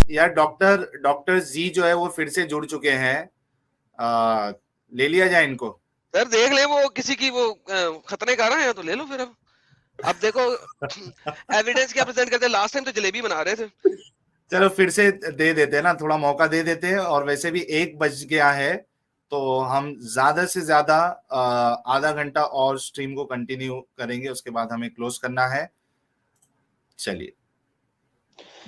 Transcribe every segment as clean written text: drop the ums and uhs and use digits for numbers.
यार doctor doctor जी जो है वो फिर से जुड़ चुके हैं। ले लिया जाए इनको। सर देख ले, वो किसी की वो खतने का रहा है तो ले लो फिर। अब देखो एविडेंस क्या प्रेजेंट करते हैं, लास्ट टाइम तो जलेबी बना रहे थे। चलो फिर से दे देते हैं ना, थोड़ा मौका दे देते हैं। और वैसे भी 1 बज गया है, तो हम ज्यादा से ज्यादा आधा घंटा और स्ट्रीम को कंटिन्यू करेंगे, उसके बाद हमें क्लोज करना है। चलिए,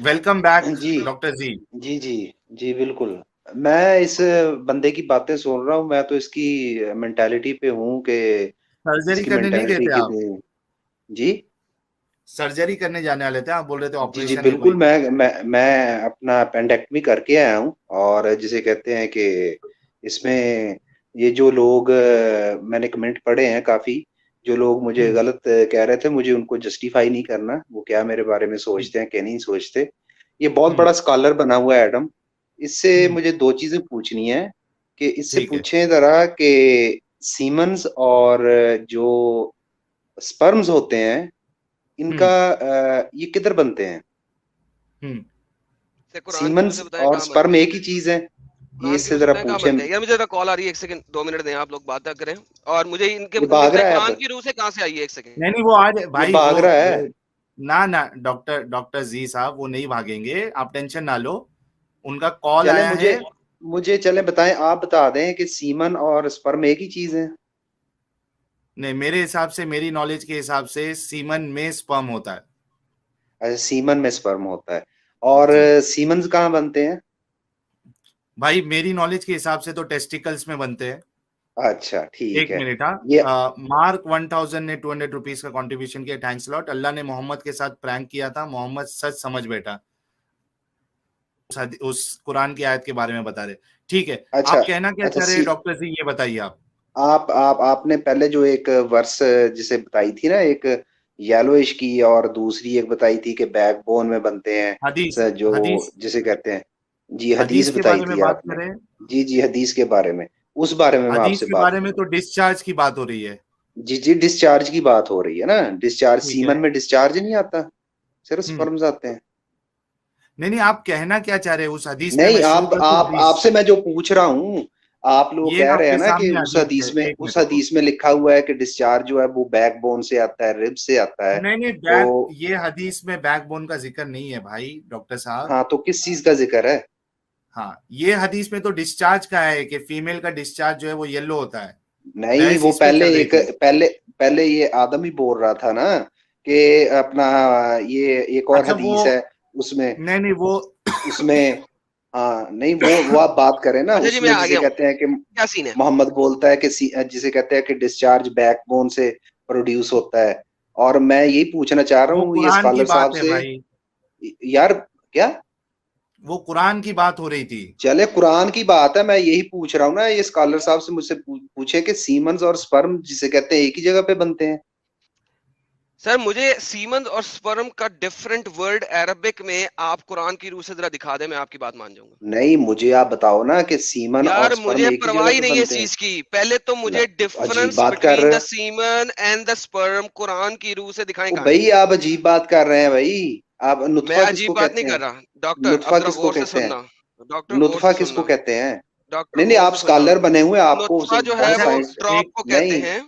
वेलकम बैक जी डॉक्टर जी। जी जी जी बिल्कुल। मैं इस बंदे की बातें सुन रहा हूँ, मैं तो इसकी मेंटालिटी पे हूँ कि सर्जरी इसकी करने नहीं गए मेंटालिटी थे की आप? जी सर्जरी करने जाने वाले थे, आप बोल रहे थे जी जी ऑपरेशन है बिल्कुल। कोई। मैं अपना पेंडेक्टमी करके आया हूँ, और जिसे कहते हैं कि इसमें ये जो लोग मैंने कमेंट पढ़े हैं काफी, जो लोग मुझे हम्म। गलत कह रहे थे, मुझे उनको जस्टिफाई नहीं करना, वो क्या मेरे बारे में ठीक। सोचते हैं क्या नहीं सोचते। ये बहुत हम्म। बड़ा स्कॉलर बना हुआ है एडम। इससे हम्म। मुझे दो चीजें पूछनी है, कि इससे ठीक है। पूछें जरा कि सीमंस और जो स्पर्म्स होते हैं, इनका हम्म। ये किधर बनते हैं? हम्म। से कुरान की रूह सीमंस से बताएं और कहाँ स्पर्म बनते हैं। एक ही चीज है? ये कुरान की इससे रूह से जरा बताएं कहाँ पूछे। बनते हैं। यार मुझे जरा कॉल आ रही है, 1 सेकंड 2 मिनट दें आप लोग बात करें। और मुझे इनके ये मुझे भाग बताएं रहा है कुरान अब, की रूह से कहाँ से आई है, 1 सेकंड। नहीं नहीं, वो आज ये भाई भाग रहा है। वो ना ना, डॉक्टर डॉक्टर जी साहब वो नहीं भागेंगे, आप टेंशन ना लो। उनका कॉल चले आया मुझे है। मुझे चले बताएं, आप बता दें कि सीमन और स्पर्म एक ही चीज है? नहीं, मेरे हिसाब से, मेरी नॉलेज के हिसाब से सीमन में स्पर्म होता है। अच्छा, सीमन में स्पर्म होता है। और जी सीमंस कहाँ बनते हैं? भाई, मेरी नॉलेज के हिसाब से तो टेस्टिकल्स में बनते हैं। अच्छा ठीक एक है। मिनट। ये हाँ, मार्क 1000 ने 200 रुपीज का कंट्रीब्यूशन किया, थैंक्स लॉट। अल्लाह ने मोहम्मद के साथ प्रैंक किया था, मोहम्मद सच समझ बैठा। उस कुरान की आयत के बारे में बता रहे। ठीक है, अच्छा आप कहना क्या अच्छा। चाह रहे हैं डॉक्टर जी, ये बताइए आप। आपने पहले जो एक वर्स जिसे बताई थी ना, एक येलोइश की, और दूसरी एक बताई थी कि बैकबोन में बनते हैं, हदीस। जो हदीस। जिसे कहते हैं। जी हदीस हदीस के बताई बारे में थी बात आपने। करें। जी जी हदीस के बारे में, उस बारे में मैं हदीस आपसे के बात बारे में कर रहा तो डिस्चार्ज की बात हो रही है। हूँ। जी जी डिस्चार्ज की बात हो रही है ना। डिस्चार्ज, ठीक है। सीमन में डिस्चार्ज नहीं आता, सिर्फ हम्म। स्पर्म्स आते हैं। नहीं नहीं, आप कहना क्या चाह रहे हैं, उस हदीस में नहीं, मैं शुरू आप कर दूं आप हदीस। आपसे मैं जो पूछ रहा हूँ, आप लोग ये कह रहे हैं आपके ना कि सामने हदीस है, एक उस मिनट रुको। हदीस में लिखा हुआ है कि डिस्चार्ज जो है वो बैकबोन से आता है, रिब से आता है। नहीं नहीं, बैक तो ये हदीस में बैकबोन का जिक्र नहीं है भाई डॉक्टर साहब। हाँ, तो किस चीज का जिक्र है? हाँ, ये हदीस में तो डिस्चार्ज का है कि फीमेल का डिस्चार्ज जो है वो येलो होता है। नहीं, बहस वो इस पे चल रही थी। पहले ये आदम ही बोल रहा था ना, कि अपना ये एक और अच्छा वो, हदीस है उसमें नहीं नहीं वो उसमें हाँ नहीं, वो आप बात करें ना, अच्छा जी, मैं उसमें आ जिसे गया हूँ। कहते हैं कि क्या सीन है? मोहम्मद बोलता है कि जिसे कहते हैं कि डिस्चार्ज बैकबोन से प्रोड्यूस होता है। और मैं यही पूछना चाह रहा वो हूँ ये कुरान की स्कॉलर साहब बात है से। भाई। यार क्या? वो कुरान की बात हो रही थी। चले कुरान की बात है, मैं यही पूछ रहा हूँ ना, ये स्कॉलर साहब से मुझसे पूछे कि सीमंस और स्पर्म जिसे कहते हैं एक ही जगह पे बनते हैं। सर मुझे सीमन और स्पर्म का डिफरेंट वर्ड अरबिक में आप कुरान की रूह से जरा दिखा दे, मैं आपकी बात मान जाऊंगा। नहीं, मुझे आप बताओ ना कि सीमन और यार स्पर्म मुझे एक ही परवाह जगह ही पे नहीं है इस बनते हैं। चीज की। पहले तो ला, मुझे अजीब डिफरेंस बात कर बिटवीन रहे द हो। Semen and the sperm Quran की रूह से दिखाएं ओ कहाँ है। भाई, आप अजीब बात कर रहे हैं भाई। आप मैं नुत्फा अजीब किसको बात नहीं कहते कर हैं? रहा डॉक्टर, अब नुत्फा जरा किसको गौर से कहते हैं? सुनना। डॉक्टर गौर नुत्फा से किसको सुनना। कहते हैं? डॉक्टर नहीं नहीं, गौर आप से सुनना। स्कॉलर बने हुए हैं, आपको नुत्फा जो है बहुत अच्छा वो साइंस। ड्रॉप एक को कहते नहीं हैं।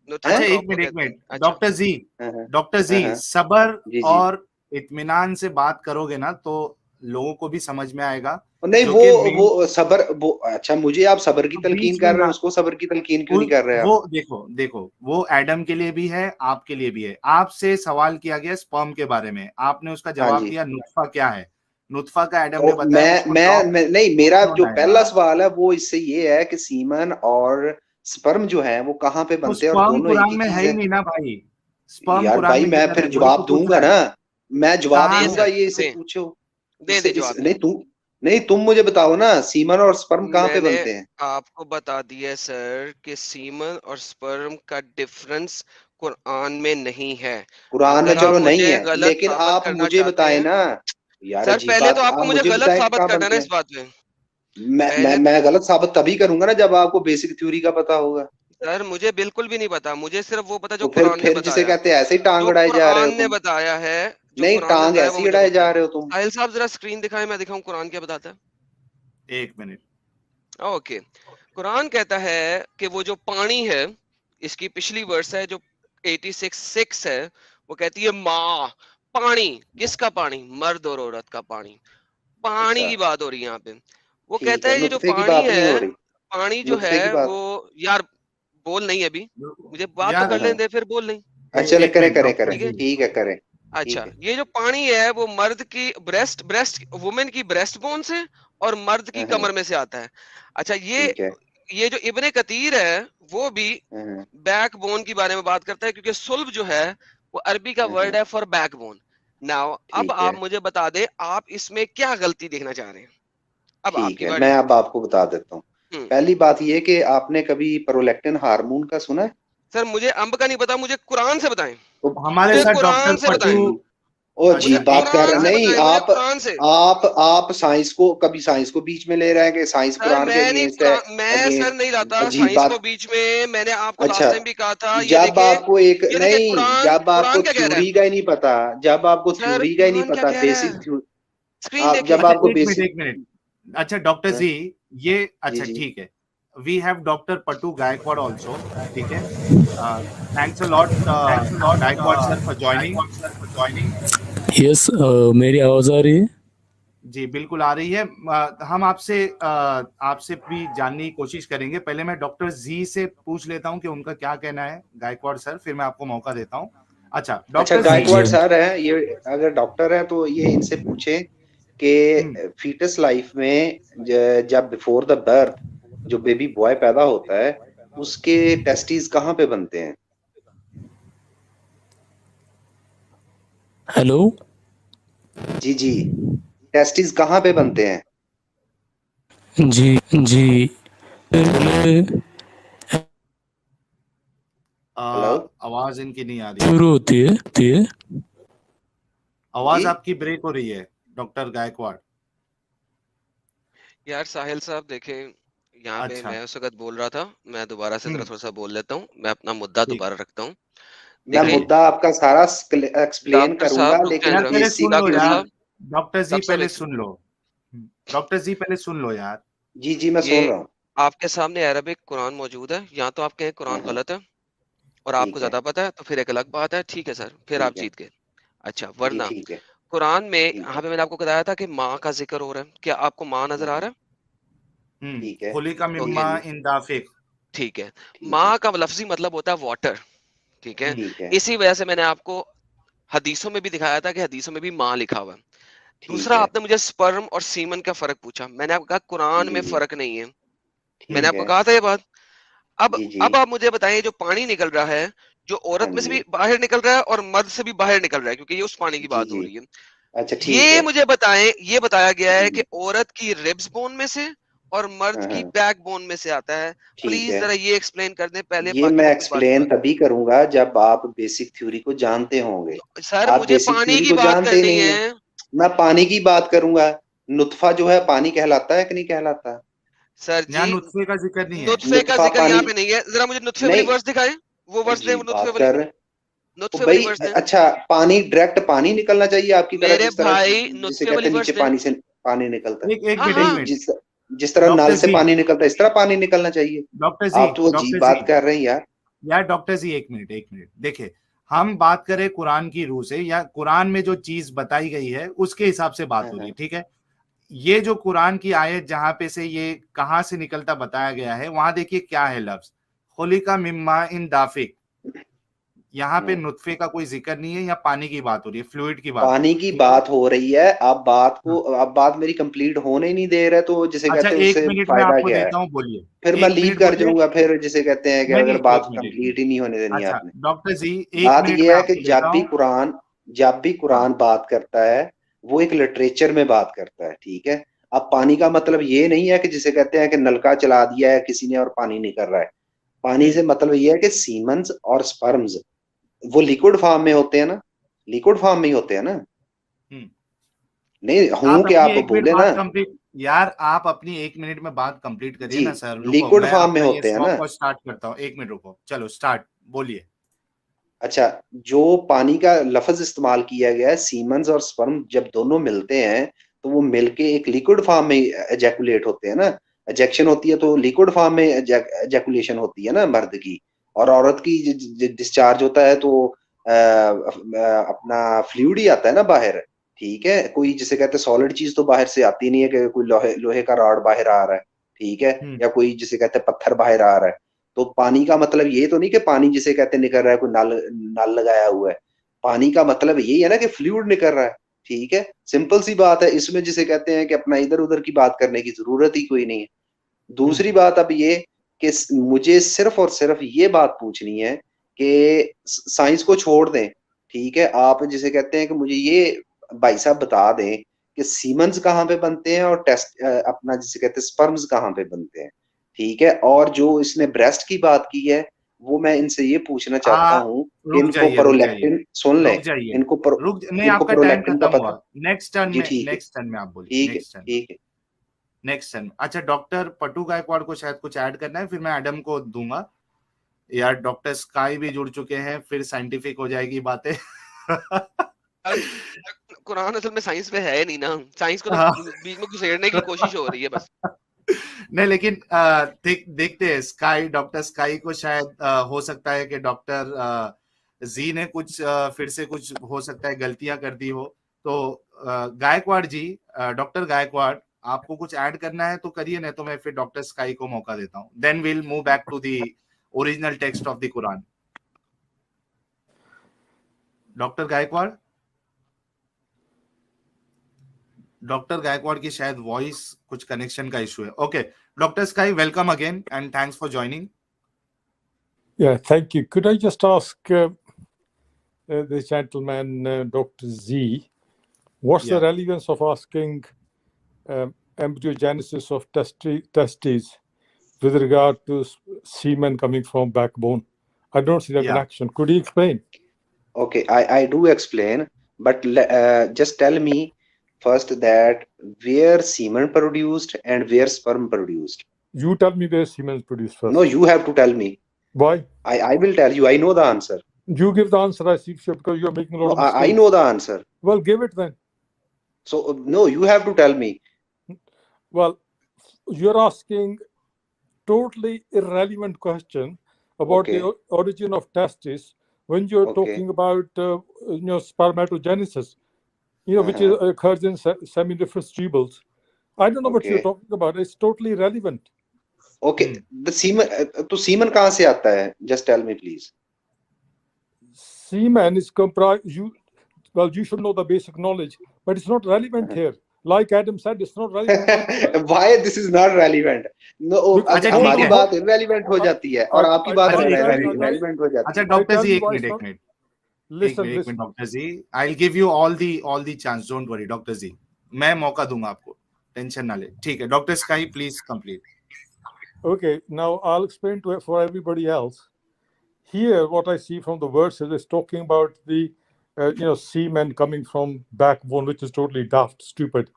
नुत्फा अच्छा, है। एक ड्रॉप मिनट को एक कहते हैं। मिनट अच्छा। डॉक्टर जी। हाँ हाँ डॉक्टर हाँ जी, हाँ। सबर जी जी। और इत्मीनान से बात करोगे ना तो लोगों को भी समझ में आएगा। नहीं, जो वो कि मेन, वो सबर, वो अच्छा, मुझे आप सबर की तो तलकीन बीच में कर रहे ना, हो, उसको सबर की तलकीन क्यों नहीं कर रहे आप? वो देखो देखो, वो एडम के लिए भी है, आपके लिए भी है। आपसे सवाल किया गया स्पर्म के बारे में, आपने उसका हाँ जवाब जी। दिया नुत्फा क्या है। नुत्फा का एडम ने तो बताया उसको ड्रॉप नहीं, मेरा कौन जो आएगा। पहला सवाल है वो इससे ये है कि सीमन और स्पर्म जो है वो कहाँ पे तो बनते हैं, और स्पर्म दोनों एक कुरान ही में है चीज ही है? नहीं ना भाई। स्पर्म यार कुरान भाई, में मैं किधर फिर है, वही तो जवाब पूछ दूंगा रहा है। ना। मैं जवाब कहाँ दे है। दूंगा, सर, ये इसे दे पूछो। दे इससे दे इस जवाब दे। नहीं, तुम मुझे बताओ ना, सीमन और स्पर्म कहाँ पे मैंने बनते हैं? आपको बता दिया सर कि सीमन और स्पर्म का डिफरेंस कुरान में नहीं है। कुरान में अगर चलो आप नहीं मुझे है, गलत लेकिन साबित आप करना मुझे चाहते बताएं हैं। ना। यार सर अजीब पहले तो बात, आपको आप मुझे मुझे गलत बताएं कि साबित कहाँ करना है ना बनते इस हैं। बात पे। मैं मैं पहले तो मैं गलत साबित तभी करूंगा ना जब आपको बेसिक थ्योरी का पता होगा। सर मुझे बिल्कुल भी नहीं पता, मुझे सिर्फ वो पता जो तो फिर कुरान ने फिर जिसे बताया। कहते हैं ऐसे ही टांग जो अड़ाए जा रहे हो कुरान ने तुम। बताया है, जो नहीं, कुरान में टांग बताया वो ऐसी मुझे अड़ाए जा बताएं। रहे हो तुम। साहिल साहब जरा स्क्रीन दिखाएं, मैं दिखाऊं कुरान क्या बताता है। एक मिनट। ओके, कुरान कहता है कि वो जो पानी है, इसकी पिछली वर्स है जो 86:6 है, वो कहती है माँ, पानी। किसका पानी? मर्द और औरत का पानी। पानी अच्छा की बात हो रही है यहाँ पे। वो ठीक कहता है, है ये जो नुत्फे की पानी बात नहीं हो है, रही, पानी जो नुत्फे की है बात। वो, यार बोल नहीं अभी, मुझे बात तो यार कर हाँ, लेने दे, फिर बोल नहीं। अच्छा एक करें मिनट करें डॉक्टर करें, ठीक है, जी। ठीक है करें, अच्छा, ठीक है। ये जो पानी है वो मर्द की ब्रेस्ट वुमेन की ब्रेस्ट बोन से और मर्द की हाँ, कमर में से आता है। अच्छा, ठीक है। ये जो इब्ने कतीर है वो भी हाँ, बैक बोन के बारे में बात करता है, क्योंकि सुल्ब जो है वो अरबी का वर्ड हाँ, है फॉर बैक बोन। नाउ अब ठीक है, आप मुझे बता दे, आप इसमें क्या गलती देखना चाह रहे हैं? अब ठीक आपकी है, बारी। मैं अब आपको बता देता हूँ। हम्म पहली बात ये कि आपने कभी प्रोलैक्टिन हार्मोन का सुना है? सर, मुझे अंब का नहीं पता, मुझे कुरान से बताएं। तो हमारे मुझे साथ कुरान डॉक्टर से बताएं, पट्टू। ओ जी, मुझे अच्छा बात एक कर कुरान से नहीं बताएं, मुझे आप। कुरान से। आप साइंस को, कभी साइंस को बीच में ले रहे हैं कि साइंस सर कुरान के मैं नहीं, अगेंस्ट है। कुरान मैं सर नहीं अगेंस्ट, लाता अजीब साइंस को बात। बीच में। मैंने आपको अच्छा, लास्ट टाइम भी कहा था, जब आपको एक ये देखे नहीं, कुरान, जब आपको कुरान क्या कह रहा है? थ्योरी का ही नहीं पता, जब आपको सर थ्योरी का ही नहीं कुरान क्या पता, कह रहा बेसिक है? थ्योरी, स्क्रीन आप देखे। जब अच्छा आपको एक मिनट बेसिक। एक मिनट। अच्छा डॉक्टर जी, ये जी अच्छा जी ठीक है। We have doctor Pattu Gaikwad also. ठीक है, thanks a lot Gaikwad sir for joining. Yes, मेरी आवाज आ रही है? जी बिल्कुल आ रही है। हम आपसे भी जानने की कोशिश करेंगे। पहले मैं डॉक्टर जी से पूछ लेता हूं कि उनका क्या कहना है गायकवाड़ सर, फिर मैं आपको मौका देता हूं। अच्छा अच्छा, डॉक्टर हाँ जी। जी, गायकवाड़ हाँ जी। सर है ये, अगर डॉक्टर है तो ये इनसे पूछें कि फीटस लाइफ में जब बिफोर द बर्थ जो बेबी बॉय पैदा होता है, उसके टेस्टिस कहाँ पे बनते हैं? हेलो। जी जी, टेस्टिस कहाँ पे बनते हैं? जी जी। पहले हेलो आवाज इनकी नहीं आ रही है। शुरू होती है। आवाज जी। आपकी ब्रेक हो रही है डॉक्टर गायकवाड़। यार साहिल साहब देखें, यहाँ पे अच्छा मैं उस वक्त बोल रहा था, मैं दोबारा से जरा हम्म थोड़ा सा बोल लेता हूँ, मैं अपना मुद्दा ठीक। दोबारा रखता हूँ। मैं देखें मुद्दा आपका सारा एक्सप्लेन डॉक्टर करूंगा, साहब, रुक जाएं लेकिन यार जरा। पहले सुन बेसिक लो डॉक्टर थ्योरी। यार। साहब, डॉक्टर जी सब पहले एक, सुन लो। डॉक्टर जी पहले सुन लो यार। जी जी, मैं सुन ये रहा हूँ। आपके सामने अरबिक कुरान मौजूद है, या तो आप कहें कुरान हाँ, गलत है और आपको ठीक है, ज्यादा पता है, तो फिर एक अलग बात है, ठीक है सर, फिर आप ठीक है, जीत गए। अच्छा, जी वरना ठीक है, कुरान में ठीक यहाँ है, पे मैंने आपको बताया था कि माँ का जिक्र हो रहा है, क्या आपको माँ नजर आ रहा है? ठीक है, खुली का ओके, मिम्मा इन दाफिक। ठीक है। ठीक है, माँ का लफ्जी मतलब होता है वाटर, ठीक है। हम्म ठीक है, इसी वजह से मैंने आपको हदीसों में भी दिखाया था कि हदीसों में भी माँ लिखा हुआ है। ठीक दूसरा, है, आपने मुझे स्पर्म और सीमन का फर्क पूछा, मैंने आपको कहा कुरान जी में जी, फर्क नहीं है, मैंने ठीक आपको है, कहा था ये बात। अब जी जी, अब आप मुझे बताइए, जो पानी निकल रहा है, जो हाँ औरत में से जी, भी बाहर निकल रहा है और मर्द से भी बाहर निकल रहा है, क्योंकि ये उस पानी की जी बात हो जी, रही है, अच्छा ठीक ये है, मुझे बताएं, ये बताया गया जी है जी, कि औरत की रिब्स बोन में से और मर्द हाँ की हाँ, बैक बोन में से आता है। ठीक प्लीज है। जरा ये एक्सप्लेन कर दें पहले, ये बाकी मैं मैं कुछ बात एक्सप्लेन करूंगा। तभी करूंगा जब आप बेसिक थ्योरी को जानते होंगे। सर आप मुझे बेसिक पानी थ्योरी की को बात जानते ही करनी नहीं है। है। मैं पानी की बात करूंगा। नुत्फा जो है पानी कहलाता है कि नहीं कहलाता? सर जी, यहाँ नुस्खे का जिक्र नहीं है। नुत्फे का नुत्फा जिक्र पानी यहाँ पे नहीं है, जरा मुझे नुत्फे वाली नहीं। वर्स दिखाएं, वो ओ वर्स दें, जी, वो नुत्फे बात वाली, कर। ओ नुत्फे वाली भाई, वर्स दें। अच्छा, पानी डायरेक्ट पानी निकलना चाहिए आपकी तरह, मेरे जिस तरह भाई जिसे नुत्फे कहते वाली हैं नीचे वर्स दें। पानी से पानी निकलता है। एक हाँ मिनट एक हाँ, मिनट। जिस जिस तरह नल डॉक्टर से जी, पानी निकलता है, इस तरह पानी निकलना चाहिए। डॉक्टर जी, आप तो अजीब डॉक्टर जी, बात कर रहे हैं यार। यार डॉक्टर जी एक मिनट एक मिनट। देखिए, हम बात करें कुरान की रूह से, या कुरान में जो चीज बताई गई है उसके हिसाब से बात हाँ हो रही हाँ, है, ठीक है। ये जो कुरान की आयत जहां पे से ये कहां से निकलता बताया गया है, वहां देखिए क्या है लफ्ज, खुलिका मिम्मा इन दाफिक। यहाँ पे हाँ। नुत्फे का कोई जिक्र नहीं है, या पानी की बात हो रही है, फ्लूइड की बात हो रही पानी है, की ठीक है। बात हो रही है, हाँ। आप बात मेरी कंप्लीट होने ही नहीं दे रहे, तो जिसे अच्छा कहते हैं एक उससे मिनट मैं फायदा आपको क्या है? देता हूँ, बोलिए। फिर मैं एक लीव मिनट कर बोलिए। जाऊंगा, फिर जिसे कहते हैं कि नहीं अगर नहीं, बात एक मिनट एक मिनट। कंप्लीट ही नहीं होने देनी अच्छा आपने। डॉक्टर जी, एक बात मिनट मैं यह है कि आपको देता हूँ। जब भी हाँ। कुरान बात करता है, वो एक लिटरेचर में बात करता है, ठीक है। अब पानी का मतलब ये नहीं है कि जिसे कहते हैं कि नलका चला दिया है किसी ने और पानी निकल रहा है। पानी हम्म से मतलब ये है कि सीमंस और स्पर्म्स वो लिक्विड फॉर्म में होते हैं ना, लिक्विड फॉर्म में ही होते हैं ना। हम्म। नहीं हूं आप कि अपनी आप एक मिनट बोले ना। बात कंप्लीट, यार आप अपनी एक मिनट में बात कंप्लीट करिए जी, ना सर। रुको, लिक्विड मैं फॉर्म में अपना ये होते हैं स्टॉप ना। वॉच स्टार्ट करता हूँ। एक मिनट रुको, चलो स्टार्ट, बोलिए। अच्छा, जो पानी का लफ्ज इस्तेमाल किया गया है, सीमन्स और स्पर्म जब दोनों मिलते हैं तो वो मिलके एक लिक्विड फॉर्म में एजैकुलेट होते हैं ना। एजेक्शन होती है तो लिक्विड फॉर्म में एजैकुलेशन होती है ना मर्द की, और औरत की डिस्चार्ज होता है तो अपना फ्लूइड ही आता है ना बाहर। ठीक है, कोई जिसे कहते हैं सॉलिड चीज तो बाहर से आती नहीं है कि कोई लोहे लोहे का रॉड बाहर आ रहा है, ठीक है, या कोई जिसे कहते हैं पत्थर बाहर आ रहा है। तो पानी का मतलब ये तो नहीं कि पानी जिसे कहते हैं निकल रहा है, कोई नल नल लगाया हुआ है। पानी का मतलब यही है ना कि फ्लूइड निकल रहा है। ठीक है, सिंपल सी बात है, इसमें जिसे कहते हैं कि अपना इधर उधर की बात करने की जरूरत ही कोई नहीं है। दूसरी बात अब ये कि मुझे सिर्फ और सिर्फ ये बात पूछनी है कि साइंस को छोड़ दें, ठीक है, आप जिसे कहते हैं कि मुझे ये भाई साहब बता दें कि सीमन्स कहाँ पे बनते हैं और टेस्ट अपना जिसे कहते हैं स्पर्म्स कहाँ पे बनते हैं। ठीक है, और जो इसने ब्रेस्ट की बात की है वो मैं इनसे ये पूछना चाहता हूँ कि रुक इनको जाइए, रुक जाइए, प्रोलैक्टिन सुन लें, रुक जाइए, इनको नहीं, इनको आपका टाइम प्रोलैक्टिन का खत्म पता। हुआ। नेक्स्ट टर्न जी में, ठीक है, नेक्स्ट टर्न में आप बोलिए, ठीक है, नेक्स्ट टर्न, ठीक है। Next turn. अच्छा, डॉक्टर पटू गायकवाड़ को शायद कुछ ऐड करना है, फिर मैं एडम को दूंगा। यार डॉक्टर स्काई भी जुड़ चुके हैं, फिर साइंटिफिक हो जाएगी बातें। कुरान असल में साइंस पे है नहीं ना, साइंस को तो हाँ। बीच में घुसेड़ने की कोशिश हो रही है बस। नहीं, लेकिन देखते हैं स्काई, डॉक्टर स्काई को शायद हो सकता है कि डॉक्टर जी ने कुछ फिर से कुछ हो सकता है गलतियां कर दी हो। तो गायकवाड़ जी, डॉक्टर गायकवाड़, आपको कुछ ऐड करना है तो करिए, नहीं तो मैं फिर डॉक्टर स्काई को मौका देता हूँ। Then will move back to the original text of the Quran. Doctor Gaikwad, doctor Gaikwad की शायद वॉइस कुछ कनेक्शन का इशू है। Okay, doctor Sky, welcome again and thanks for joining. Yeah, thank you. Could I just ask this gentleman, Dr. Z, what's the Yeah. relevance of asking embryogenesis of testes with regard to semen coming from backbone? I don't see the Yeah. connection. Could you explain? Okay, I do explain, but just tell me first that where semen produced and where sperm produced. You tell me where semen is produced first. No, you have to tell me. Why? I will tell you. I know the answer. You give the answer, I see, because you're making a lot No, of mistakes. I know the answer. Well, give it then. So no, you have to tell me. Well, you're asking totally irrelevant question about Okay. the origin of testes when you're Okay. talking about spermatogenesis, which occurs in seminiferous tubules. I don't know what you're Okay. talking about. It's totally irrelevant. Okay. The semen, तो semen कहाँ से आता है? Just tell me, please. Semen is comprised. You should know the basic knowledge, but it's not relevant here. Like Adam said, it's not relevant. Why this is not relevant? No, Because अच्छा, हमारी ठीक है। बात irrelevant हो जाती है और आपकी बात अच्छा, relevant हो जाती अच्छा है। डॉक्टर tell जी, you एक why मिनट, it's एक not- मिनट, Listen, एक minute listen. Doctor ji, I will give you all the chance, don't worry doctor ji, मैं मौका दूंगा आपको, टेंशन ना ले। ठीक है, doctor Sky please complete. Okay, now I'll explain for everybody else. Here, what I see from the verses is talking about the semen coming from backbone, which is totally daft, stupid,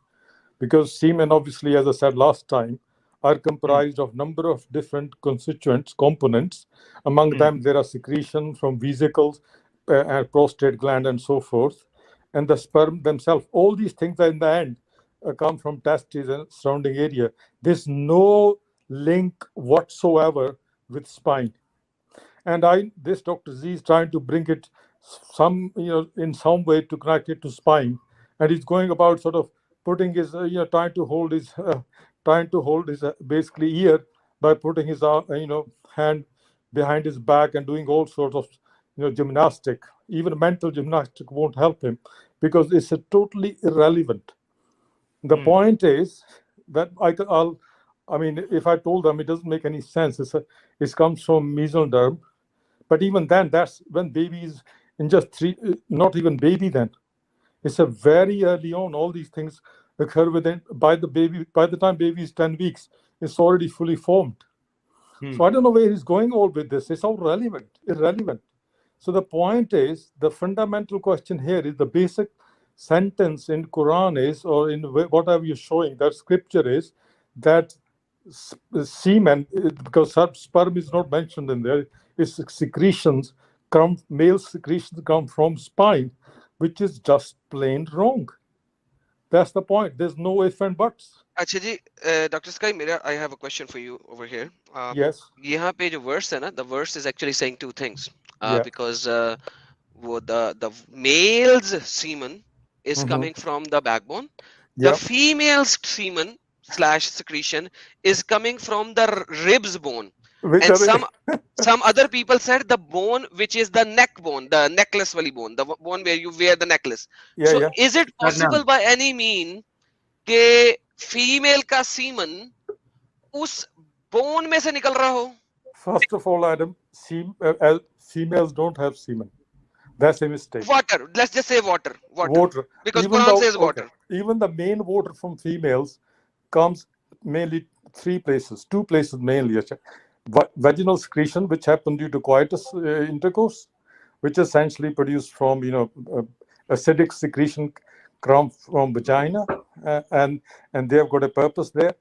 because semen, obviously, as I said last time, are comprised of number of different constituents, components. Among them, there are secretion from vesicles and prostate gland and so forth, and the sperm themselves. All these things are in the end come from testes and surrounding area. There's no link whatsoever with spine. And this Dr. Z is trying to bring it in some way to connect it to spine, and he's going about sort of putting his trying to hold his basically ear by putting his hand behind his back and doing all sorts of gymnastic. Even mental gymnastic won't help him because it's totally irrelevant. The point is that if I told them, it doesn't make any sense. It comes from mesoderm. But even then, that's when babies in just 3, not even baby then. It's a very early on. All these things occur by the time baby is 10 weeks, it's already fully formed. So I don't know where he's going all with this. It's all irrelevant. So the point is, the fundamental question here is the basic sentence in Quran is, or in whatever you're showing, that scripture is that semen, because sperm is not mentioned in there, it's secretions male secretions come from spine, which is just plain wrong. That's the point. There's no ifs and buts. अच्छा जी, doctor sky, मेरा I have a question for you over here. Yes. यहाँ पे जो verse है ना, the verse is actually saying two things. Yeah. Because वो the male's semen is Mhm. coming from the backbone. The Yeah. female's semen / secretion is coming from the ribs bone. Which And are some other people said the bone which is the neck bone, the necklace wali bone, the bone where you wear the necklace. yeah, So yeah. is it possible by any mean कि female का semen उस bone में से निकल रहा हो? First of all, Adam, females don't have semen. That's a mistake. Water. Let's just say water. Water. Because Even Quran though- says okay, water. Even the main water from females comes mainly three places, two places mainly. Vaginal secretion, which happens due to coitus intercourse, which is essentially produced from acidic secretion come from vagina, and they've got a purpose there.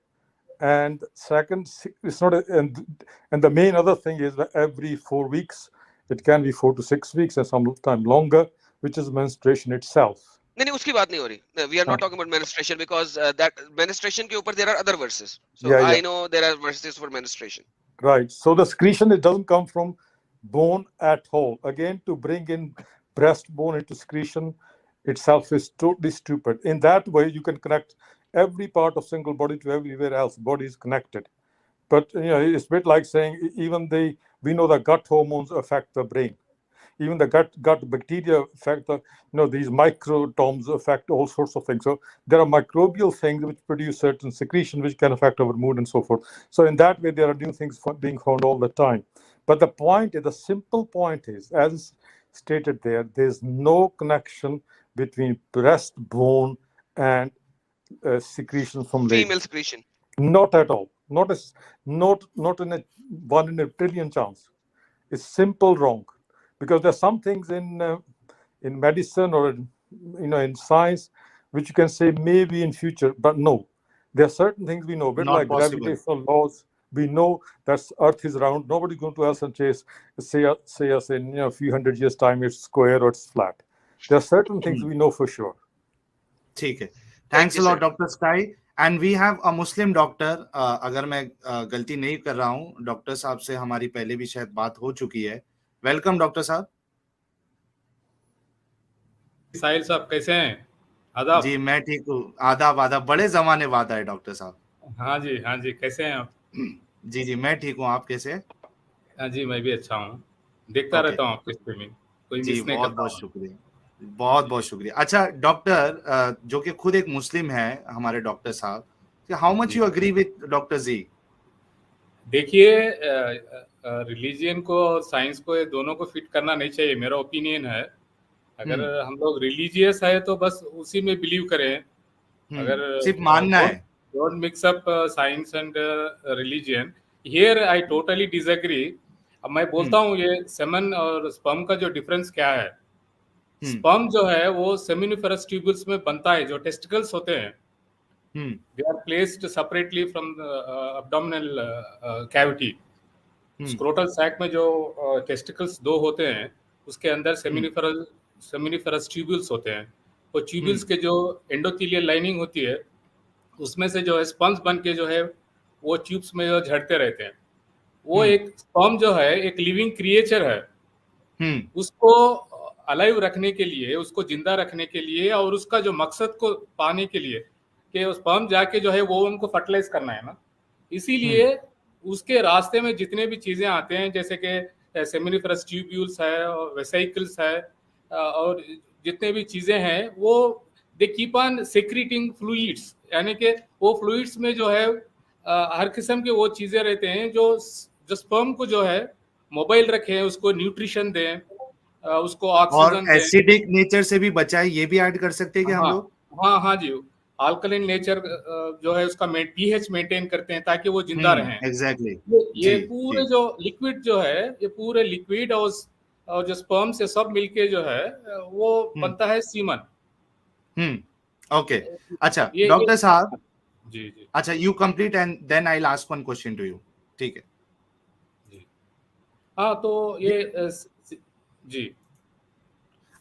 And second, it's not and the main other thing is that every 4 weeks, it can be 4 to 6 weeks and sometimes longer, which is menstruation itself. नहीं उसकी बात नहीं हो रही. We are not talking about menstruation because that menstruation के ऊपर there are other verses. So Yeah, I yeah. know there are verses for menstruation. Right. So the secretion, it doesn't come from bone at all. Again, to bring in breastbone into secretion itself is totally stupid. In that way, you can connect every part of single body to everywhere else. Body is connected. But it's a bit like saying we know that gut hormones affect the brain. Even the gut bacteria affect these microtomes affect all sorts of things. So there are microbial things which produce certain secretion which can affect our mood and so forth. So in that way, there are new things being found all the time. But the simple point is, as stated there's no connection between breastbone and secretion from ladies. Female secretion. Not at all. Not in a 1 in a trillion chance. It's simple wrong. Because there's some things in medicine or in science which you can say maybe in future, but no. There are certain things we know, a bit Not like possible. gravitational laws. We know that Earth is round. Nobody's going to say us in a few hundred years' time it's square or it's flat. There are certain things we know for sure. ठीक है. Thanks you, a lot, sir. Dr. Sky. And we have a Muslim doctor. अगर मैं गलती नहीं कर रहा हूँ, doctor साहब से हमारी पहले भी शायद बात हो चुकी है. वेलकम डॉक्टर साहब. साहिल साहब कैसे हैं? आदाब. जी मैं ठीक हूँ. आदाब. बड़े जमाने बाद आए डॉक्टर साहब. हाँ जी कैसे हैं आप? जी मैं ठीक हूँ. आप कैसे हैं? हाँ जी मैं भी अच्छा हूँ. देखता रहता हूँ आपके स्ट्रीमिंग. कोई जी मिस नहीं करता. बहुत शुक्रिया. बहुत शुक्रिया. अच्छा डॉक्टर, जो कि खुद एक मुस्लिम है हमारे डॉक्टर साहब, how much you agree with doctor ji? देखिए रिलीजियन को और साइंस को ये दोनों को फिट करना नहीं चाहिए. मेरा ओपिनियन है अगर हम लोग रिलीजियस है तो बस उसी में बिलीव करें. अगर सिर्फ मानना है. Don't mix up science and religion. Here I totally disagree. अब मैं बोलता हूँ ये सेमन और स्पर्म का जो डिफरेंस क्या है. स्पर्म जो है वो सेमिनिफरस ट्यूबुल्स में बनता है. जो टेस्टिकल्स होते हैं they are placed separately from the abdominal cavity. Scrotal sac में जो टेस्टिकल्स दो होते हैं उसके अंदर सेमिनिफरस ट्यूबुल्स होते हैं. वो ट्यूबुल्स के जो एंडोथेलियल लाइनिंग होती है उसमें से जो है स्पंज बन के जो है वो ट्यूब्स में जो झड़ते रहते हैं. वो एक स्पर्म जो है एक लिविंग क्रिएचर है. उसको अलाइव रखने के लिए, उसको जिंदा रखने के लिए और उसका जो मकसद को पाने के लिए कि स्पर्म जाके जो है वो उनको फर्टिलाइज करना है ना, इसीलिए उसके रास्ते में जितने भी चीजें आते हैं जैसे कि सेमिनिफरस ट्यूब्यूल्स है और वेसिकल्स है और जितने भी चीजें हैं वो they keep on secreting fluids. यानी कि वो फ्लूइड्स में जो है हर किस्म के वो चीजें रहते हैं जो स्पर्म को जो है मोबाइल रखें, उसको न्यूट्रिशन दें, उसको ऑक्सीजन और एसिडिक नेचर से भी बचाए, ये भी ऐड कर सकते हैं कि हम लोग. हाँ जी. अल्कलाइन नेचर जो है उसका पीएच मेंटेन करते हैं ताकि वो जिंदा रहें. एग्जैक्टली. ये पूरे जो लिक्विड जो है ये पूरे लिक्विड और जो स्पर्म से सब मिलके जो है वो बनता है सीमन. ओके. अच्छा डॉक्टर साहब. जी. अच्छा you complete and then I will ask one question to you. ठीक है जी. हाँ तो ये जी।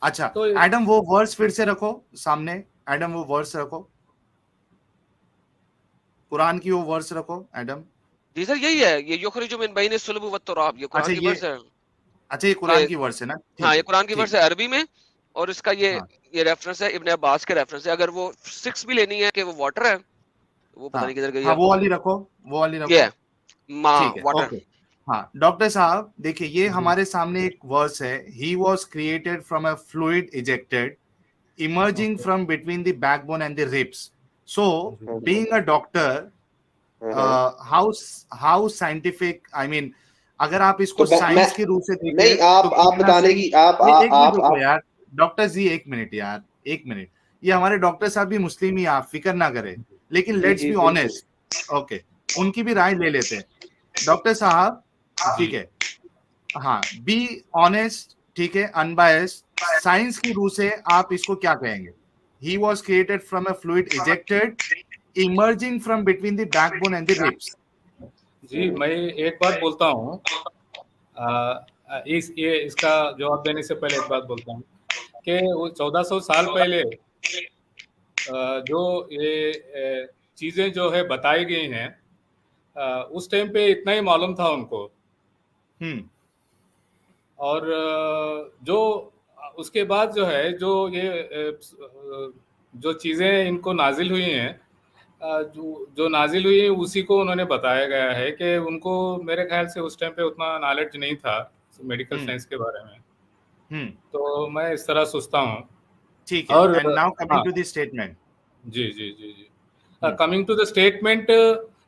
अच्छा, तो एडम वो वर्स फिर से रखो सामने, एडम वो वर्स रखो, कुरान की वो वर्स रखो एडम। जी सर यही है, ये युखरिजु मिन बैनि सुल्ब व तुराब, ये कुरान अच्छा की ये, वर्स है। अच्छा ये कुरान की वर्स है ना? हाँ, ठीक ये है, कुरान की ठीक वर्स है अरबी में, और इसका हाँ ये रेफरेंस है इब्न अब्बास के रेफरेंस है। अगर वो 6 भी लेनी है कि वो वाटर है, वो पता हाँ नहीं किधर गई हाँ, अब। वो वाली रखो, वो वाली ये रखो। है माँ ठीक है, वाटर। ओके। हाँ डॉक्टर साहब देखिए, ये जी। हमारे सामने एक वर्स है, he was created from a fluid ejected emerging okay. from between the backbone and the ribs. So, जी। being a doctor, how scientific, I mean, अगर आप इसको तो मैं साइंस के रूप से नहीं, देखें तो आप कितना बताने सही। की आप एक मिनट रुको आप यार, डॉक्टर जी एक मिनट यार, एक मिनट। ये हमारे डॉक्टर साहब भी मुस्लिम ही, आप फिक्र ना करें, लेकिन जी लेट्स जी बी बिल्कुल। ऑनेस्ट। ओके, उनकी भी राय ले लेते हैं डॉक्टर साहब, ठीक जी। है। हाँ, बी ऑनेस्ट, ठीक है, अनबायस्ड, साइंस की रूह से आप इसको क्या कहेंगे? He was created from a fluid ejected, emerging from between the backbone and the ribs. जी, मैं एक बात बोलता हूँ, इसका जवाब देने से पहले एक बात बोलता हूँ कि वो 1400 साल पहले जो ये चीजें जो है बताई गई हैं, उस टाइम पे इतना ही मालूम था उनको। और जो उसके बाद जो है, जो ये जो चीजें इनको नाजिल हुई हैं, जो नाजिल हुई उसी को उन्होंने बताया गया है कि उनको मेरे ख्याल से उस टाइम पे उतना नॉलेज नहीं था मेडिकल साइंस के बारे में। तो मैं इस तरह सोचता हूँ। ठीक है, और and now coming हाँ, to the statement. जी जी जी जी। कमिंग टू द स्टेटमेंट,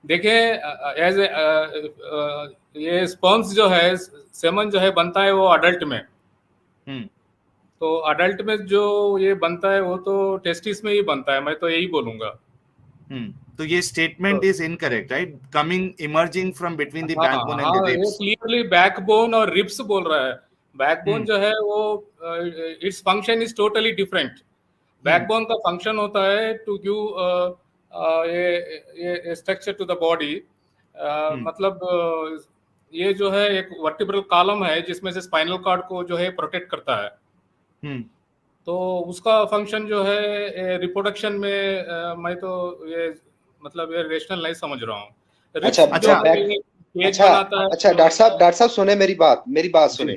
देखें, एज ये स्पर्म्स जो है, सेमन जो है बनता है वो अडल्ट में। तो अडल्ट में जो ये बनता है वो तो टेस्टिस में ही बनता है, मैं तो यही बोलूंगा। तो ये statement is incorrect, right? Coming, emerging from between the हाँ बैकबोन एंड द हाँ, ये रिब्स। क्लियरली बैकबोन और रिब्स बोल रहा है। बैकबोन जो है वो its function is totally different. Backbone का फंक्शन होता है टू गिव ये स्ट्रक्चर टू द बॉडी। मतलब ये जो है एक वर्टिब्रल कॉलम है जिसमें से स्पाइनल कॉर्ड को जो है प्रोटेक्ट करता है। तो उसका फंक्शन जो है रिप्रोडक्शन में मैं तो ये मतलब ये रेशनल नहीं समझ रहा हूँ। अच्छा डॉक्टर साहब सुने मेरी बात सुने।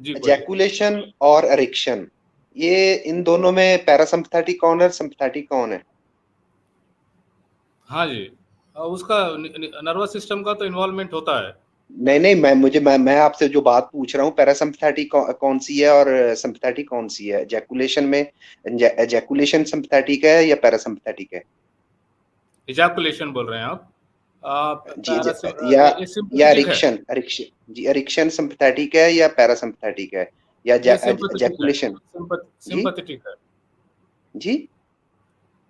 एजैकुलेशन और एरेक्शन, ये इन दोनों में पैरासिम्पैथेटिक कौन है, सिम्पैथेटिक कौन है? हाँ जी, उसका नर्वस सिस्टम का तो इन्वॉल्वमेंट होता है। नहीं, मैं आपसे जो बात पूछ रहा हूँ, पैरासिम्पैथेटिक कौन सी है और सिम्पैथेटिक कौन सी है? एजैकुलेशन में एजैकुलेशन सिम्पैथेटिक है या पैरासिम्पैथेटिक है? एजैकुलेशन बोल रहे हैं आप? जी, या एरेक्शन जी, एरेक्शन सिम्पैथेटिक है या पैरासिम्पैथेटिक है या एजैकुलेशन सिम्पैथेटिक है जी?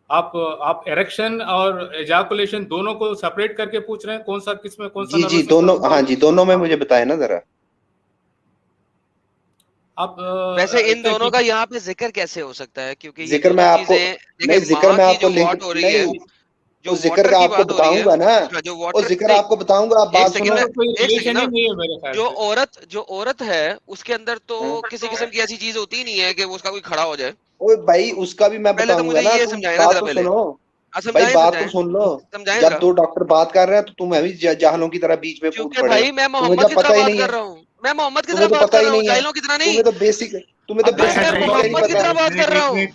आप एरेक्शन और एजैकुलेशन दोनों को सेपरेट करके पूछ रहे हैं, कौन सा किसमें कौन सा? जी दोनों, हाँ जी दोनों में मुझे बताए ना जरा। आप वैसे इन दोनों का यहाँ पे जिक्र कैसे हो सकता है? क्योंकि ये जिक्र मैं आपको नहीं, जिक्र मैं आपको लिंक हो रही है, जो जिक्र का आपको बताऊंगा ना, जो वो जिक्र आपको बताऊंगा, आप बात सुनो। जो औरत है उसके अंदर तो किसी किस्म की ऐसी चीज होती ही नहीं है कि वो उसका कोई खड़ा हो जाए। ओए भाई उसका भी मैं पहले तो बताऊंगा मुझे ना, ये तुम समझाए ना बात जरा तो पहले। सुनो भाई, बात तो सुन लो। जब दो डॉक्टर बात कर रहे हैं तो तुम भी जाहलों की तरह बीच में कूद पड़े। भाई मैं मोहम्मद की तरह बात कर रहा हूँ, मैं मोहम्मद की तरह बात कर रहा हूँ, जाहिलों की तरह नहीं। तुम्हें तो बेसिक मोहम्मद की तरह बात कर रहा हूँ।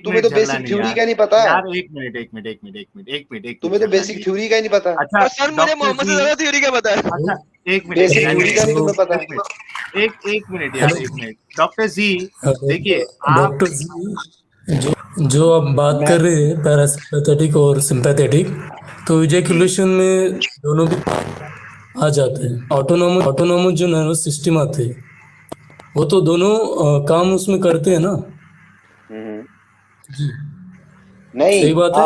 तुम्हें तो बेसिक थ्योरी का नहीं पता यार। एक मिनट तुम्हें तो बेसिक थ्योरी का नहीं पता। अच्छा सर मुझे मोहम्मद से ज्यादा थ्योरी का पता है। अच्छा एक मिनट, बेसिक थ्योरी का नहीं तुम्हें पता। एक मिनट यार, एक मिनट डॉक्टर जी, देखिए डॉक्टर जी, जो आप बात कर रहे हैं पैरासिम्पैथेटिक और सिंपैथेटिक, तो इजैकुलेशन में दोनों भी आ जाते हैं। ऑटोनोमस जो नर्वस सिस्टम आते हैं वो तो दोनों काम उसमें करते हैं ना जी। नहीं, सही बात है।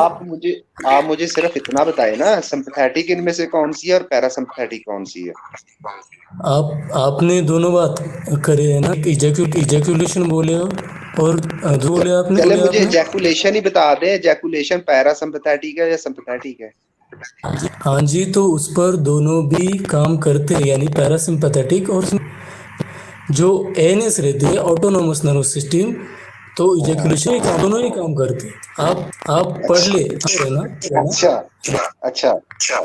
आप मुझे सिर्फ इतना बताए ना, सिंपैथेटिक इनमें से कौन सी है और पैरासिम्पैथेटिक कौन सी है? आपने दोनों बात करे है ना, इजैकुलेशन बोले हो और जो बोले आपने। चले मुझे एजैकुलेशन ही बता दे, एजैकुलेशन पैरासिम्पैथेटिक है या सिम्पैथेटिक है? हाँ जी, तो उस पर दोनों भी काम करते हैं, यानी पैरासिम्पैथेटिक और जो एएनएस रहती है, ऑटोनोमस नर्वस सिस्टम, तो इजैकुलेशन ही काम, दोनों ही काम करते हैं। आप पढ़ ले है ना? अच्छा अच्छा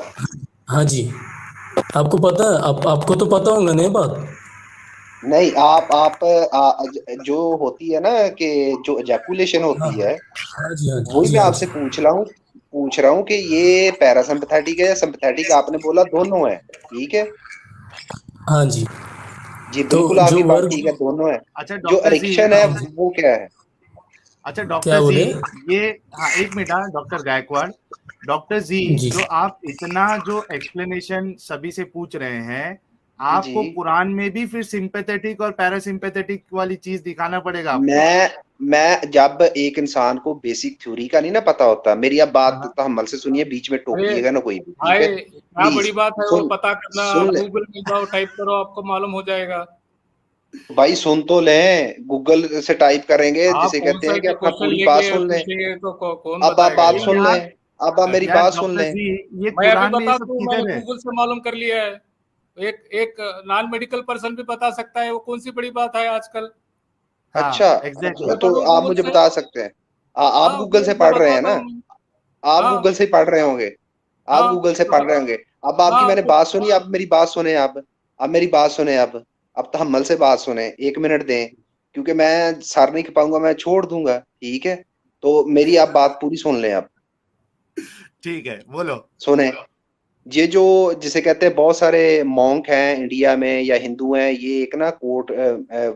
हाँ जी, आपको पता है, आपको तो पता होगा नहीं बात? नहीं, आप जो होती है ना कि जो एजैकुलेशन हाँ होती है, हाँ जी, हाँ जी, वही जी मैं हाँ आपसे जी, पूछ रहा हूँ कि ये पैरासिम्पैथेटिक है या सिम्पैथेटिक, आपने बोला दोनों है, ठीक है हाँ जी। जी, तो बिल्कुल जो आपकी बात वर्क, ठीक है, दोनों है। अच्छा जो डॉक्टर जी, एरिक्शन है वो क्या है? अच्छा क्या डॉक्टर जी, बोले? ये, हाँ एक मिनट, हाँ डॉक्टर गायकवाड़, डॉक्टर जी, जी जो आप इतना जो एक्सप्लेनेशन सभी से पूछ रहे हैं, जी, आपको कुरान में भी फिर सिंपैथेटिक और पैरासिम्पैथेटिक वाली चीज दिखाना पड़ेगा आपको। मैं जब एक इंसान को बेसिक थ्योरी का नहीं ना पता होता, मेरी अब बात हाँ, तहम्मुल से सुनिए, बीच में अरे टोकिएगा ना कोई भी, ठीक भाई, है क्या बड़ी प्लीज। बात है वो सुन पता करना? आप सुन ले गूगल में जाओ, टाइप करो, आपको मालूम हो जाएगा। भाई, सुन तो लें, गूगल से टाइप करेंगे, आप जिसे कौन कहते सा हैं कि अपना क्वेश्चन पूरी बात लेके सुन लें। पूछेंगे तो कौन अब आप बताएगा बात यार? सुन लें, यार, अब आप मेरी यार बात सुन डॉक्टर लें। जी, ये मैं अभी कुरान में ये बता सब दूं, मैंने किधर है? गूगल से मालूम कर लिया है। एक एक नॉन मेडिकल पर्सन भी बता सकता है, वो कौन सी बड़ी बात है आजकल? अच्छा हाँ अच्छा, एग्जैक्टली। तो बता दो आप गूगल मुझे से। बता सकते हैं, आप हाँ, गूगल से गूगल से पढ़ रहे हैं बताता ना? हूँ मैं। आप हाँ गूगल से पढ़ रहे होंगे, आप हाँ गूगल से पढ़ बता। रहे होंगे। अब आपकी हाँ मैंने बात सुनी, आप मेरी बात सुने, अब मेरी बात सुने, अब तहम्मुल से बात सुने, 1 मिनट दें, क्योंकि मैं सर नहीं पाऊंगा, मैं छोड़ दूंगा, ठीक है? तो मेरी आप बात पूरी सुन लें, आप ठीक है, बोलो। सुने। ये जो जिसे कहते हैं, बहुत सारे मॉन्क हैं इंडिया में या हिंदू हैं, ये एक ना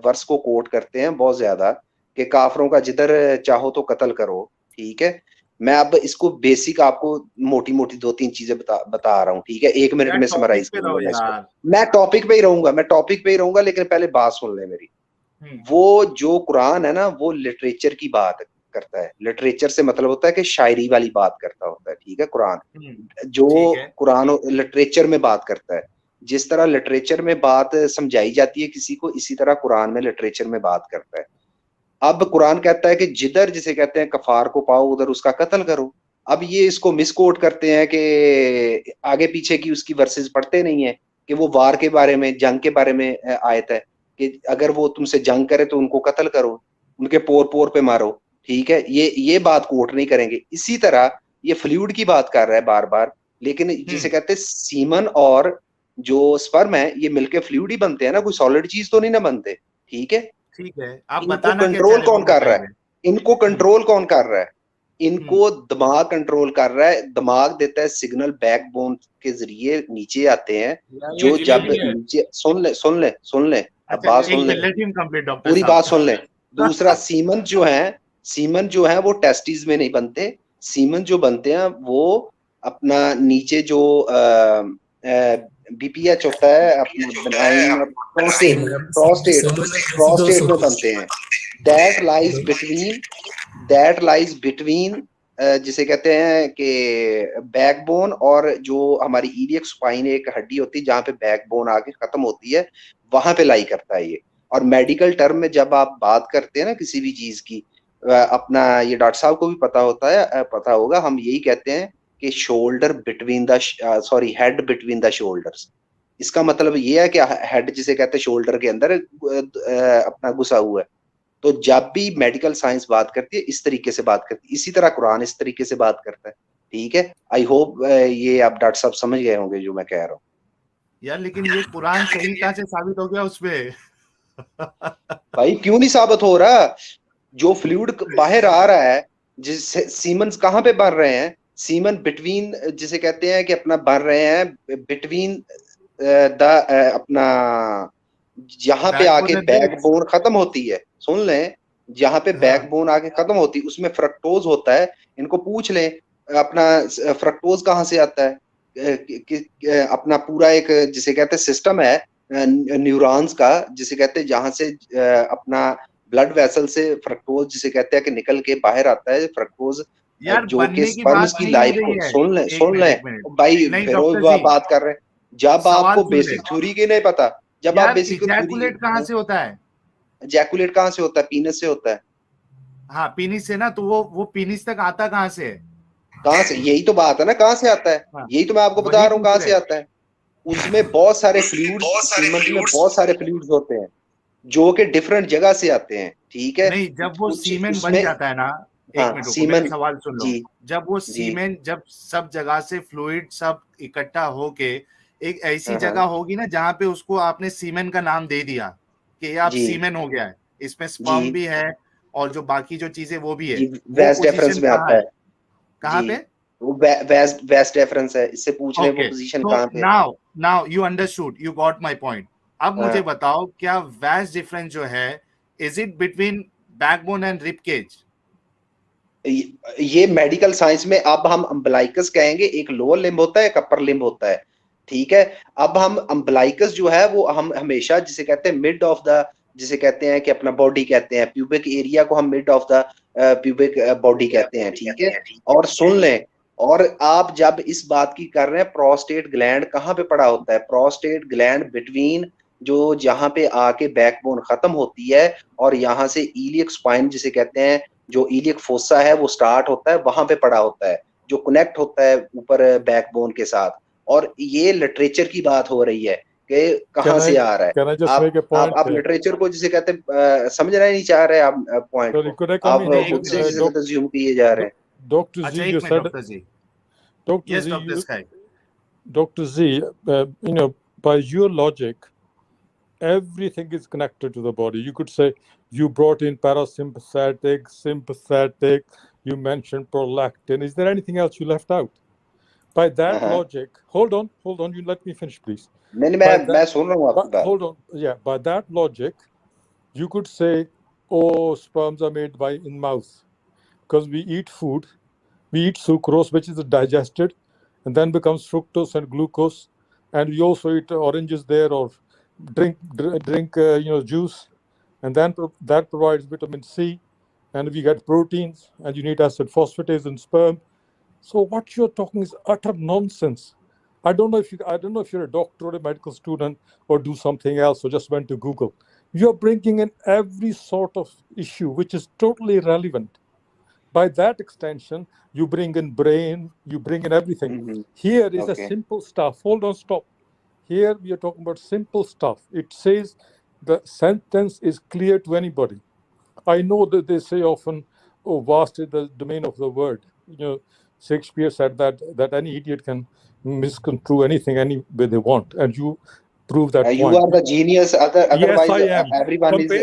वर्स को कोट करते हैं बहुत ज्यादा, कि काफरों का जिधर चाहो तो कत्ल करो, ठीक है? मैं अब इसको बेसिक आपको मोटी मोटी 2-3 चीजें बता रहा हूँ, ठीक है? 1 मिनट यार में टॉपिक समराइज पे रहो करूंगा मैं इसको। यार। मैं टॉपिक पे ही रहूंगा, लेकिन पहले बात सुन ले मेरी। हम्म वो जो कुरान है ना, वो लिटरेचर की बात करता है। लिटरेचर से मतलब होता है कि शायरी वाली बात करता होता है, ठीक है? कुरान जो ठीक है। कुरान लिटरेचर में बात करता है, जिस तरह लिटरेचर में बात समझाई जाती है किसी को, इसी तरह कुरान में लिटरेचर में बात करता है। अब कुरान कहता है कि जिधर जिसे कहते हैं कफार को पाओ, उधर उसका कत्ल करो। अब ये इसको मिसकोट करते हैं कि आगे पीछे की उसकी वर्सेस पढ़ते नहीं है, कि वो वार के बारे में, जंग के बारे में आयत है कि अगर वो तुमसे जंग करे तो उनको कत्ल करो, उनके पोर पोर पे मारो, ठीक है? ये बात कोट नहीं करेंगे। इसी तरह ये फ्लूइड की बात कर रहा है बार बार, लेकिन जिसे कहते हैं सीमन और जो स्पर्म है, ये मिलके फ्लूइड ही बनते हैं ना, कोई सॉलिड चीज तो नहीं ना बनते, ठीक है? ठीक है, आप इनको बताना क्या चाह कंट्रोल रहे कौन वो कर रहा है? बताइए। इनको हम्म कंट्रोल कौन कर रहा है? हम्म इनको दिमाग कंट्रोल कर रहा है। दिमाग देता है सिग्नल, बैकबोन के जरिए नीचे आते हैं। यार ये जो जब जिलेबी है। नीचे, सुन ले, अब अच्छा बात एक सुन ले, minute, let him complete doctor पूरी बात साहब। सुन ले। दूसरा, सीमन जो है वो टेस्टिस में नहीं बनते। सीमन जो बनते हैं वो अपना नीचे जो बीपीएच होता है, अपना benign prostate, prostate seven prostate vesicles में होते बनते हैं। That lies between that lies between जिसे कहते हैं कि बैकबोन और जो हमारी इलियक स्पाइन, एक हड्डी होती है जहां पे बैकबोन आके खत्म होती है, वहां पे लाई करता है ये। और मेडिकल टर्म में जब आप बात करते हैं ना किसी भी चीज की, अपना ये डॉक्टर साहब को भी पता होता है, पता होगा, हम यही कहते हैं कि shoulder between the head between the shoulders. इसका मतलब ये है कि हेड जिसे कहते हैं शोल्डर के अंदर अपना घुसा हुआ है। तो जब भी मेडिकल साइंस बात करती है, इस तरीके से बात करती है, इसी तरह कुरान इस तरीके से बात करता है, ठीक है? आई होप ये आप डॉक्टर साहब समझ गए होंगे जो मैं कह रहा हूँ। यार लेकिन ये कुरान सही कहाँ से साबित हो गया उसपे? भाई क्यों नहीं साबित हो रहा? जो फ्लूइड बाहर आ रहा है, जिससे सीमन कहाँ पे बन रहे हैं? सीमन बिटवीन जिसे कहते हैं कि अपना बन रहे हैं बिटवीन द अपना, जहां पे आके बैकबोन दिस। बैकबोन खत्म होती है, सुन लें, जहां पे हाँ बैकबोन आके खत्म होती है उसमें फ्रक्टोज होता है। इनको पूछ लें अपना, फ्रक्टोज कहाँ से आता है? अपना पूरा एक जिसे कहते हैं सिस्टम है न्यूरॉन्स का, जिसे कहते हैं जहां से अपना ब्लड वेसल से फ्रक्टोज जिसे कहते हैं कि निकल के बाहर आता है फ्रक्टोज, यार जो कि बनने की स्पर्म्स बात की नहीं हो लाइफ रही को, है। सुन लें एक मिनट भाई, नहीं फिर डॉक्टर जी, बात कर रहे हैं। जब सवाल आपको सुन ले। बेसिक थ्योरी की नहीं पता, जब आप यार बेसिक थ्योरी, इजैकुलेट कहाँ से होता है? जैकुलेट कहाँ से होता है? पीनस से होता है। हाँ पीनिस से ना, तो वो पीनिस तक आता कहाँ से है? कहाँ से? यही तो बात है ना, कहाँ से आता है? हाँ यही तो मैं आपको बता वही रहा हूँ, पूछ कहाँ रहे से हैं। आता है। उसमें बहुत सारे फ्लूइड्स, सीमेंट में बहुत सारे फ्लूइड्स होते हैं। जो कि डिफरेंट जगह से आते हैं, ठीक है। नहीं, जब वो कुछ सीमेन बन उसमें जाता है ना, एक हाँ मिनट रुको, मेरा सीमन, सवाल सुन लो। जी जब वो जी सीमेन, जब सब जगह से फ्लूइड सब इकट्ठा होके एक ऐसी हाँ जगह हाँ होगी ना जहां पे उसको आपने सीमेन का नाम दे दिया कि ये आप जी सीमेन हो गया है, इसमें जी स्पर्म भी है और जो बाकी जो चीजें वो भी है, जी वो वेस्ट पोजीशन डिफरेंस में कहाँ आता है, है कहाँ जी। पे? वो वेस्ट वेस्ट डिफरेंस है, इससे पूछ रहे हैं वो ओके, पोजीशन तो कहाँ पे है। Now now you understood, you got my point. अब मुझे हाँ बताओ, क्या वैस्ट डिफरेंस जो है, is it between backbone and rib cage? ये मेडिकल साइंस में अब हम अम्बलाइकस कहेंगे, एक लोअर लिम्ब होता है एक अपर लिम्ब होता है, ठीक है। अब हम अम्बलाइकस जो है वो हम हमेशा जिसे कहते हैं मिड ऑफ द, जिसे कहते हैं कि अपना बॉडी कहते हैं, प्यूबिक एरिया को हम mid of the pubic body कहते हैं, ठीक है। और सुन लें, और आप जब इस बात की कर रहे हैं, प्रोस्टेट ग्लैंड कहाँ पे पड़ा होता है? प्रोस्टेट ग्लैंड बिटवीन, जो जहां पे आके बैकबोन खत्म होती है और यहाँ से इलियक स्पाइन जिसे कहते हैं, जो इलियक फोसा है वो स्टार्ट होता है, वहां पे पड़ा होता है, जो कनेक्ट होता है ऊपर बैकबोन के साथ। और ये लिटरेचर की बात हो रही है कि कहाँ से आ रहा है। Can I just make आप a point आप there? लिटरेचर को जिसे कहते हैं समझना ही नहीं चाह रहे आप पॉइंट Sorry, को, could I come आप in here? खुद से जिसे कहते ज्यूम किए जा रहे हैं। Dr. अच्छा, Z, एक you minute said, doctor ji. Dr. Yes Z, doctor you, Sky. Dr. Z, by your logic, everything is connected to the body. You could say you brought in parasympathetic, sympathetic, you mentioned prolactin. Is there anything else you left out? By that हाँ logic, hold on, you let me finish, please. नहीं नहीं, By मैं that, सुन रहा हूँ आपकी बात। hold on, yeah, by that logic, you could say, oh, sperms are made in mouth, because we eat food, we eat sucrose, which is digested, and then becomes fructose and glucose, and we also eat oranges there, or drink juice, and then that provides vitamin C, and we get proteins, and you need acid phosphatase in sperm. So what you're talking is utter nonsense. I don't know if you're a doctor or a medical student or do something else or just went to Google. You're bringing in every sort of issue which is totally irrelevant. By that extension, you bring in brain, you bring in everything. Here is a Okay. simple stuff. Hold on, stop. Here we are talking about simple stuff. It says the sentence is clear to anybody. I know that they say often, oh, vast is the domain of the word. Shakespeare said that any idiot can misconstrue anything any way they want, and you prove that You point. are the genius. Yes, Otherwise, I am. everyone is.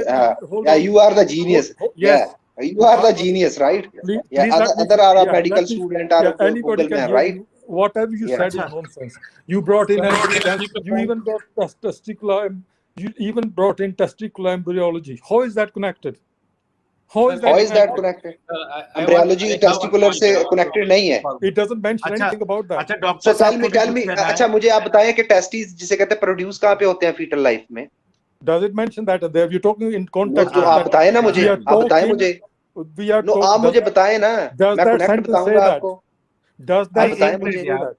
Hold Yeah, on. you are the genius. Yes. Yeah, you are the genius, right? Please, Yeah, let me. other are a Yeah, medical student or a anybody Google can man, hear right? you. Whatever you Yeah. said is nonsense. You brought in keep the you even brought testicular. You even brought in testicular embryology. How is that connected? How is How is that connected? connected? Embryology testicular से connected नहीं है. It doesn't mention अच्छा anything about that. अच्छा, So doctor साहब को भी tell कुछ me. कहना अच्छा है? मुझे आप बताएं कि टेस्टिस जिसे कहते हैं प्रोड्यूस कहाँ पे होते हैं फीटल लाइफ में? Does it mention that there? You're talking in वो context तो of आप that. बताएं ना मुझे. We are आप बताएं talking. मुझे. We are नो आप talking. मुझे बताएं ना. Does मैं that कनेक्ट sentence say बताऊंगा that? आपको. Does आप that भाई बताएं एक मुझे. मिनट say यार, that?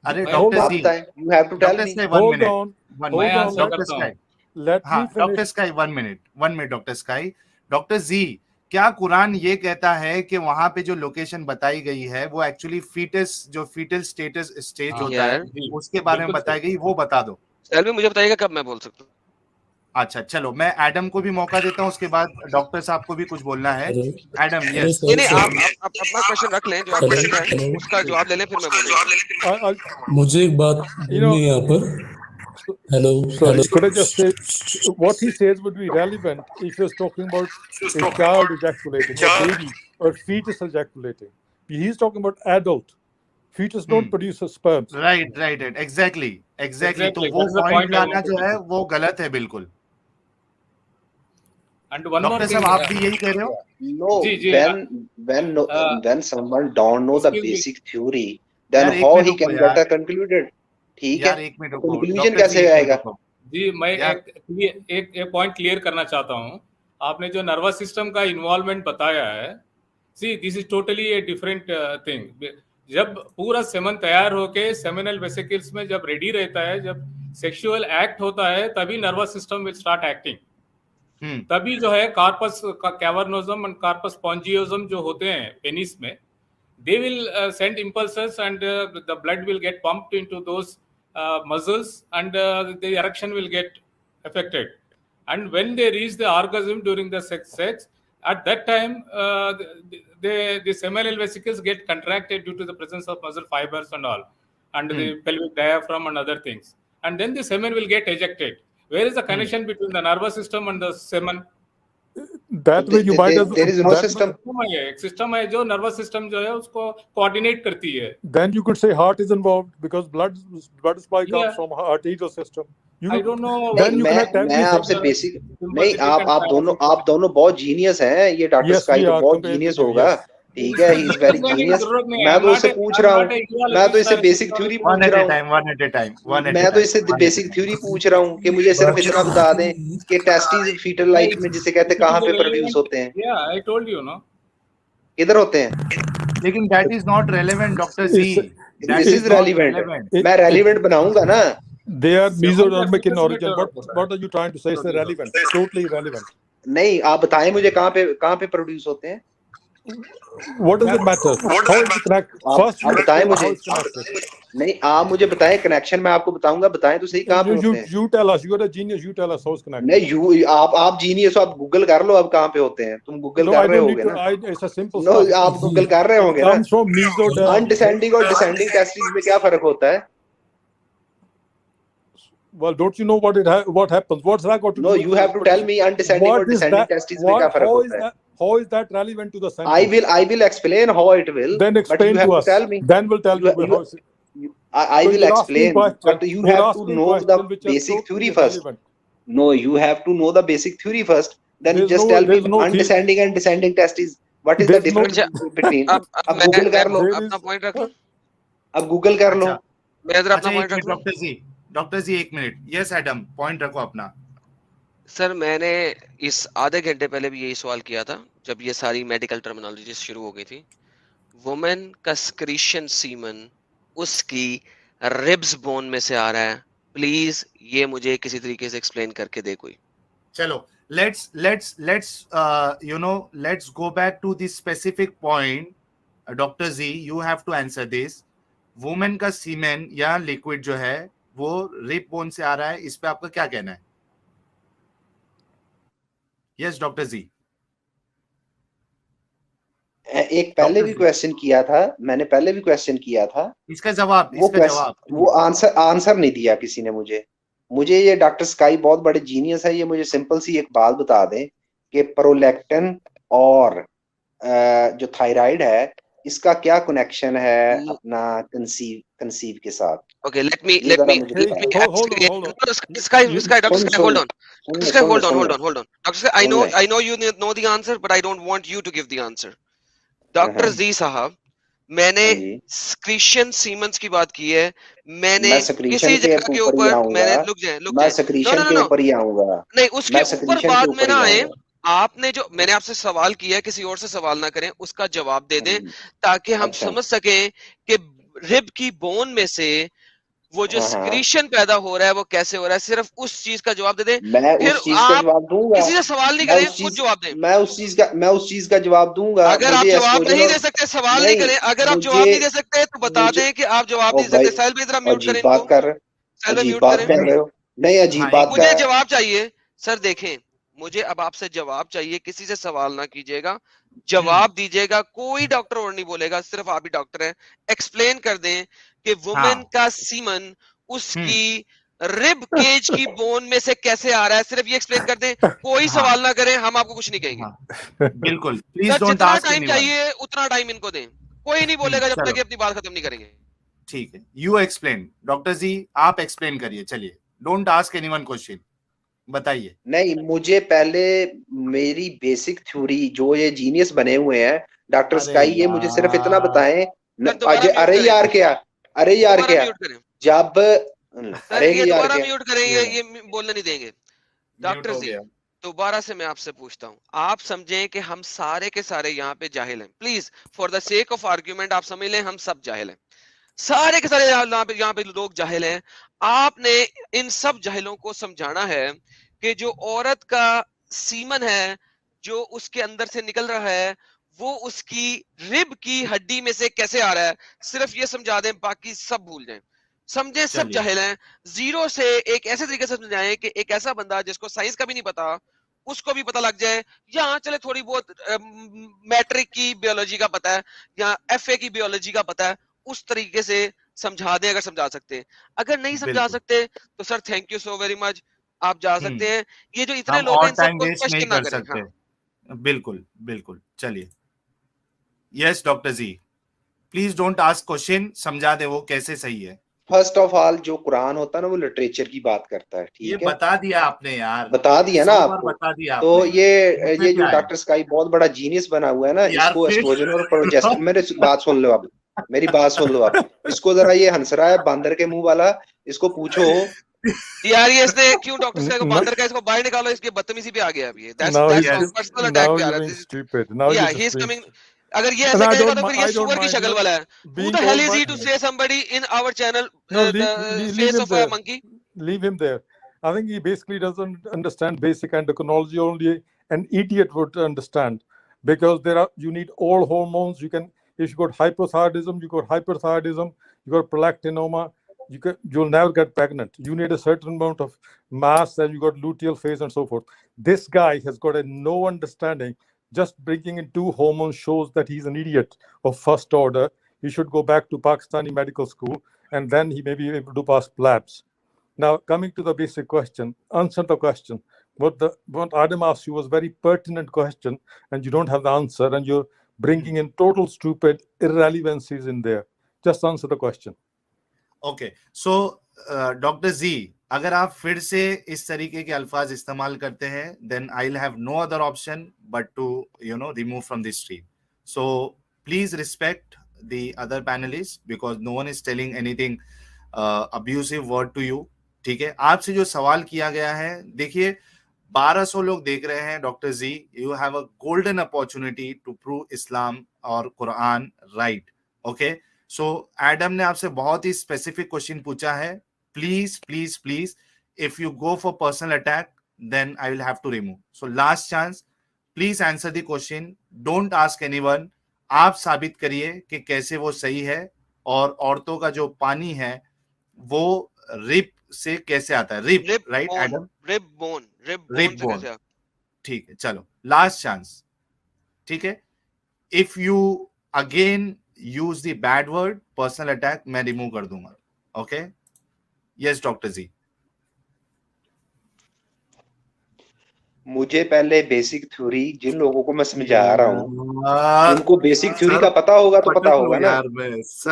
अरे Hold डॉक्टर आप on. जी, बताएं. You have to tell doctor me. Sky 1 Hold minute, on. 1 Hold minute, मैं on. आंसर डॉक्टर करता हूँ. स्काई, Let हाँ me doctor finish. Sky 1 minute, 1 minute doctor Sky. Doctor ji, क्या Quran ये कहता है कि वहां पे जो लोकेशन बताई गई है वो एक्चुअली फीटस, जो फीटल स्टेटस स्टेज हाँ, होता है, यार उसके बारे में बिल्कुल बताई सही. गई, वो बता दो। सेल्वी मुझे बताइएगा कब मैं बोल सकता हूँ. अच्छा चलो, मैं एडम को भी मौका देता हूँ, उसके बाद डॉक्टर साहब को भी कुछ बोलना है। Hello Adam, hello yes. नहीं नहीं, सर आप अपना क्वेश्चन रख लें जो आपको रखना है, हेलो उसका जवाब ले लें, फिर मैं बोलूंगा. मुझे एक बात You बोलनी know, है यहाँ पर। Hello sorry, could I just say what he says would be relevant if he was talking about a child ejaculating, a baby, or fetus ejaculating. He's talking about adult. Fetus don't produce a sperm. Right right right, exactly exactly. तो Exactly. वो That is the point point I लाना want to जो है make. वो गलत है बिल्कुल। And one more doctor thing. साहब, आप भी यही कह रहे हो? No, ji ji. when someone don't know the Excuse me. basic theory, then यार एक how मिनट he रुको can यार, get a concluded? ठीक है. यार एक मिनट रुको, कंक्लूजन डॉक्टर जी कैसे एक मिनट आएगा? रुको जी मैं यार। एक पॉइंट क्लियर करना चाहता हूँ. आपने जो नर्वस सिस्टम का इन्वॉल्वमेंट बताया है, see this is totally a different thing. जब पूरा सेमन तैयार होके सेमिनल वेसिकल्स में जब रेडी रहता है, जब सेक्सुअल एक्ट होता है, तभी nervous system will start acting. तभी जो है कार्पस कैवर्नोजम एंड कार्पस स्पॉन्जियोजम जो होते हैं पेनिस में, they will send impulses and the blood will get pumped into those muscles and the erection will get affected. and when they reach the orgasm during the sex, at that time the seminal vesicles get contracted due to the presence of muscle fibers and all, and the pelvic diaphragm and other things, and then the semen will get ejected. Where is the connection between the nervous system and the semen? That way you might as there is no that- system. एक system है जो nervous system जो है उसको coordinate करती है. Then you could say heart is involved because blood supply comes Yeah. from arterial system. You I could- don't know. Then you मैं cannot tell me आपसे something. बेसिक नहीं, आप दोनों बहुत जीनियस हैं. ये डॉक्टर Yes, स्काई we तो are बहुत compared जीनियस to you, होगा. yes. ठीक है, ही इज वेरी जीनियस. मैं तो उससे पूछ रहा हूँ, मैं तो इससे बेसिक थ्योरी One पूछ at रहा a हूँ. time, one at a time, one at a मैं तो time, इससे one at a basic time. Theory पूछ रहा हूँ कि मुझे सिर्फ इतना बता दें कि टेस्टिस फीटल लाइफ में जिसे कहते हैं कहाँ पे प्रोड्यूस होते हैं, Yeah, I told you, no. किधर होते हैं. लेकिन that is not relevant, Dr. Z. That This is not relevant. मैं रेलिवेंट बनाऊंगा ना. They are Seven mesodermic in centimeters origin. होता है. What are you trying to say? It's irrelevant. Totally irrelevant. नहीं, आप बताएं मुझे कहाँ पे प्रोड्यूस होते हैं. What does it matter? How is it connected? First, आप बताएं how मुझे. it's connected. नहीं, आप मुझे बताएं कनेक्शन. मैं आपको बताऊंगा. बताएं तो सही कहाँ पे होते हैं. You tell us. You're a genius. You tell us how it's connected. नहीं, आप जीनियस हो. आप गूगल कर लो अब कहाँ पे होते हैं. तुम गूगल No, I कर रहे don't होगे need to. ना. It's a simple no, stuff. आप गूगल कर रहे होंगे It ना. comes from mesoderm. अनडिसेंडिंग और डिसेंडिंग टेस्टिस में क्या फर्क होता है. Well, don't you know what happens? What's that got to do? No, with you have to tell me undescending और What is descending that? Testis में क्या फर्क How is होता है. that? How is that relevant to the sentence? I will explain how it will. Then but explain you have to to us. tell me. Then we'll tell you how it's. I will You're asking explain, question. but you You're have to asking know the question which is basic totally theory first. irrelevant. No, you have to know the basic theory first. Then There's just no- tell me there's no theory. undescending and descending testes. What is the There's no- difference between? अब अब मैं Google कर लो. There अपना is- point रखूं. अब Google कर लो. अच्छा, मैं इधर अपना अच्छा, पॉइंट एक रखूं. मिनट डॉक्टर जी 1 मिनट. यस एडम, पॉइंट रखो अपना. सर मैंने इस आधे घंटे पहले भी यही सवाल किया था जब ये सारी मेडिकल टर्मिनोलॉजी शुरू हो गई थी. वुमेन का स्क्रीशन सीमन उसकी रिब्स बोन में से आ रहा है. प्लीज ये मुझे किसी तरीके से एक्सप्लेन करके दे कोई. चलो, let's go back to the specific point. Dr. Z, you have to answer this. Women का सीमेन या लिक्विड जो है वो रिब बोन से आ रहा है, इस पे आपका क्या कहना है? यस डॉक्टर जी. एक पहले भी क्वेश्चन किया था मैंने. पहले भी क्वेश्चन किया था. इसका जवाब वो आंसर नहीं दिया किसी ने मुझे ये डॉक्टर स्काई बहुत बड़े जीनियस है. ये मुझे सिंपल सी एक बात बता दें कि प्रोलैक्टिन और जो थायराइड है इसका क्या कनेक्शन है अपना कंसीव के साथ. Okay, let me Hold on. Sky, Dr. Sky, hold on. Dr. Sky, hold on. Soon Dr. Sky, I know you know the answer, but I don't want you to give the answer. Dr. Z साहब, मैंने secretion siemens की बात की है. मैंने किसी जगह के ऊपर मैंने मैं स्क्रीशन के ऊपर ही आऊंगा. नहीं, उसके ऊपर बाद में ना आए. आपने जो मैंने आपसे सवाल किया है, किसी और से सवाल ना करें, उसका जवाब दे दें ताकि हम समझ सकें कि रिब की बोन में से वो जो स्क्रीशन पैदा हो रहा है वो कैसे हो रहा है. सिर्फ उस चीज का जवाब दे दें. मैं फिर उस चीज का जवाब दूंगा. किसी से सवाल नहीं करें, खुद जवाब दें. मैं उस चीज का जवाब दूंगा. अगर आप जवाब नहीं दे सकते, सवाल नहीं करें. अगर आप जवाब नहीं दे सकते तो बता दें कि आप जवाब नहीं दे सकते. साहिल भाई जरा म्यूट करें बात कर रहे हो. नहीं, अजीब बात कर. मुझे जवाब चाहिए सर. देखें, मुझे अब आपसे जवाब चाहिए. किसी से सवाल ना कीजिएगा, जवाब दीजिएगा. कोई डॉक्टर और नहीं बोलेगा, सिर्फ आप ही डॉक्टर हैं. एक्सप्लेन कर दें कि वुमेन का सीमन उसकी रिब केज की बोन में से कैसे आ रहा है. सिर्फ ये एक्सप्लेन कर दें. कोई सवाल ना करें, हम आपको कुछ नहीं कहेंगे. बिल्कुल. प्लीज डोंट जितना आस्क टाइम चाहिए उतना टाइम इनको दें. कोई नहीं बोलेगा जब तक अपनी बात खत्म नहीं करेंगे. ठीक है, यू एक्सप्लेन. डॉक्टर जी आप एक्सप्लेन करिए. चलिए, डोंट आस्क एनीवन क्वेश्चन. बताइए. नहीं, मुझे पहले मेरी बेसिक थ्योरी जो ये जीनियस बने हुए हैं डॉक्टर स्काई, ये मुझे सिर्फ इतना बताएं. अरे यार क्या जब अरे ये दोबारा म्यूट करेंगे, ये बोलने नहीं देंगे. डॉक्टर जी दोबारा से मैं आपसे पूछता हूँ, आप समझें कि हम सारे के सारे यहाँ पे जाहिल हैं. Please for the sake of argument आप समझ लें हम सब जाहिल हैं. सारे के सारे यहाँ पे लोग जाहिल हैं. आपने इन सब जाहिलों को समझाना है कि जो औरत का सीमन है जो उसके अंदर से निकल रहा है वो उसकी रिब की हड्डी में से कैसे आ रहा है. सिर्फ ये समझा दें, बाकी सब भूल जाएं. समझे, सब चलिए। जाहिल हैं। जीरो से एक ऐसे तरीके से समझाएं कि एक ऐसा बंदा जिसको साइंस का भी नहीं पता उसको भी पता लग जाए, या चले थोड़ी बहुत मैट्रिक की बियोलॉजी का पता है या एफए की बियोलॉजी का पता है, उस तरीके से समझा दें अगर समझा सकते हैं। अगर नहीं समझा बिल्कुल। सकते तो sir thank you so very much, आप जा सकते हैं। ये जो इतने हम लोग और हैं इन टाइम सबको वेस्ट नहीं क्वेश्चन ना कर करें। सकते। हाँ बिल्कुल बिल्कुल, चलिए। Yes doctor ji, please don't ask question, समझा दे वो कैसे सही है। फर्स्ट ऑफ ऑल जो कुरान होता है ना वो लिटरेचर की बात करता है, ये ठीक है, बता दिया आपने यार, बता दिया ना 100 बार आपको। बता दिया तो आपने, ये इसमें जो क्या है डॉक्टर स्काई बहुत बड़ा जीनियस बना हुआ है ना, यार इसको फिर। एस्ट्रोजन और प्रोजेस्टेरोन, मेरी बात सुन लो आप, मेरी बात सुन लो आप। इसको जरा, ये हंस रहा है बांदर के मुंह वाला, इसको पूछो। यार ये इसने क्यों डॉक्टर स्काई को No, बांदर का, इसको बाहर निकालो, इसकी बदतमीजी पे आ गया अभी ये। now that's he's Yes. Personal attack now पे आ you're रहा being है। stupid. Now या you're he just is being. Coming, अगर ये And ऐसे I कहेगा don't तो mind. फिर ये I don't सुअर की mind. शक्ल वाला है। Who Being the hell called is by. He to से somebody in our channel No, the leave face him of a there. monkey? Leave him there. I think he basically doesn't understand basic endocrinology. Only an idiot would understand, because you need all hormones. You can, if you got hypothyroidism, you got hyperthyroidism, you got prolactinoma, you'll never get pregnant. You need a certain amount of mass, and you got luteal phase and so forth. This guy has got a no understanding. Just bringing in 2 hormones shows that he's an idiot of first order. He should go back to Pakistani medical school, and then he may be able to pass labs. Now, coming to the basic question, answer the question. What Adam asked you was a very pertinent question, and you don't have the answer, and you're bringing in total stupid irrelevancies in there. Just answer the question. Okay, so doctor ji, अगर आप फिर से इस तरीके के अल्फाज इस्तेमाल करते हैं, then I will have no other option but to remove from this stream. So please respect the other panelist, because no one is telling anything abusive word to you. ठीक है, आपसे जो सवाल किया गया है, देखिए 1200 लोग देख रहे हैं doctor ji, you have a golden opportunity to prove Islam और Quran right. Okay, so Adam ने आपसे बहुत ही स्पेसिफिक क्वेश्चन पूछा है। Please please please, if you go for personal attack then I will have to remove. So last chance, please answer the question, don't ask anyone. आप साबित करिए कि कैसे वो सही है, और औरतों का जो पानी है वो रिप से कैसे आता है। Rib, right Adam? Rib bone से कैसे? ठीक है, चलो लास्ट चांस। ठीक है, if you again use the bad word personal attack, मैं रिमूव कर दूंगा। Okay, yes doctor ji. मुझे पहले बेसिक थ्योरी, जिन लोगों को मैं समझा रहा हूँ उनको बेसिक थ्योरी का पता होगा तो पता होगा ना।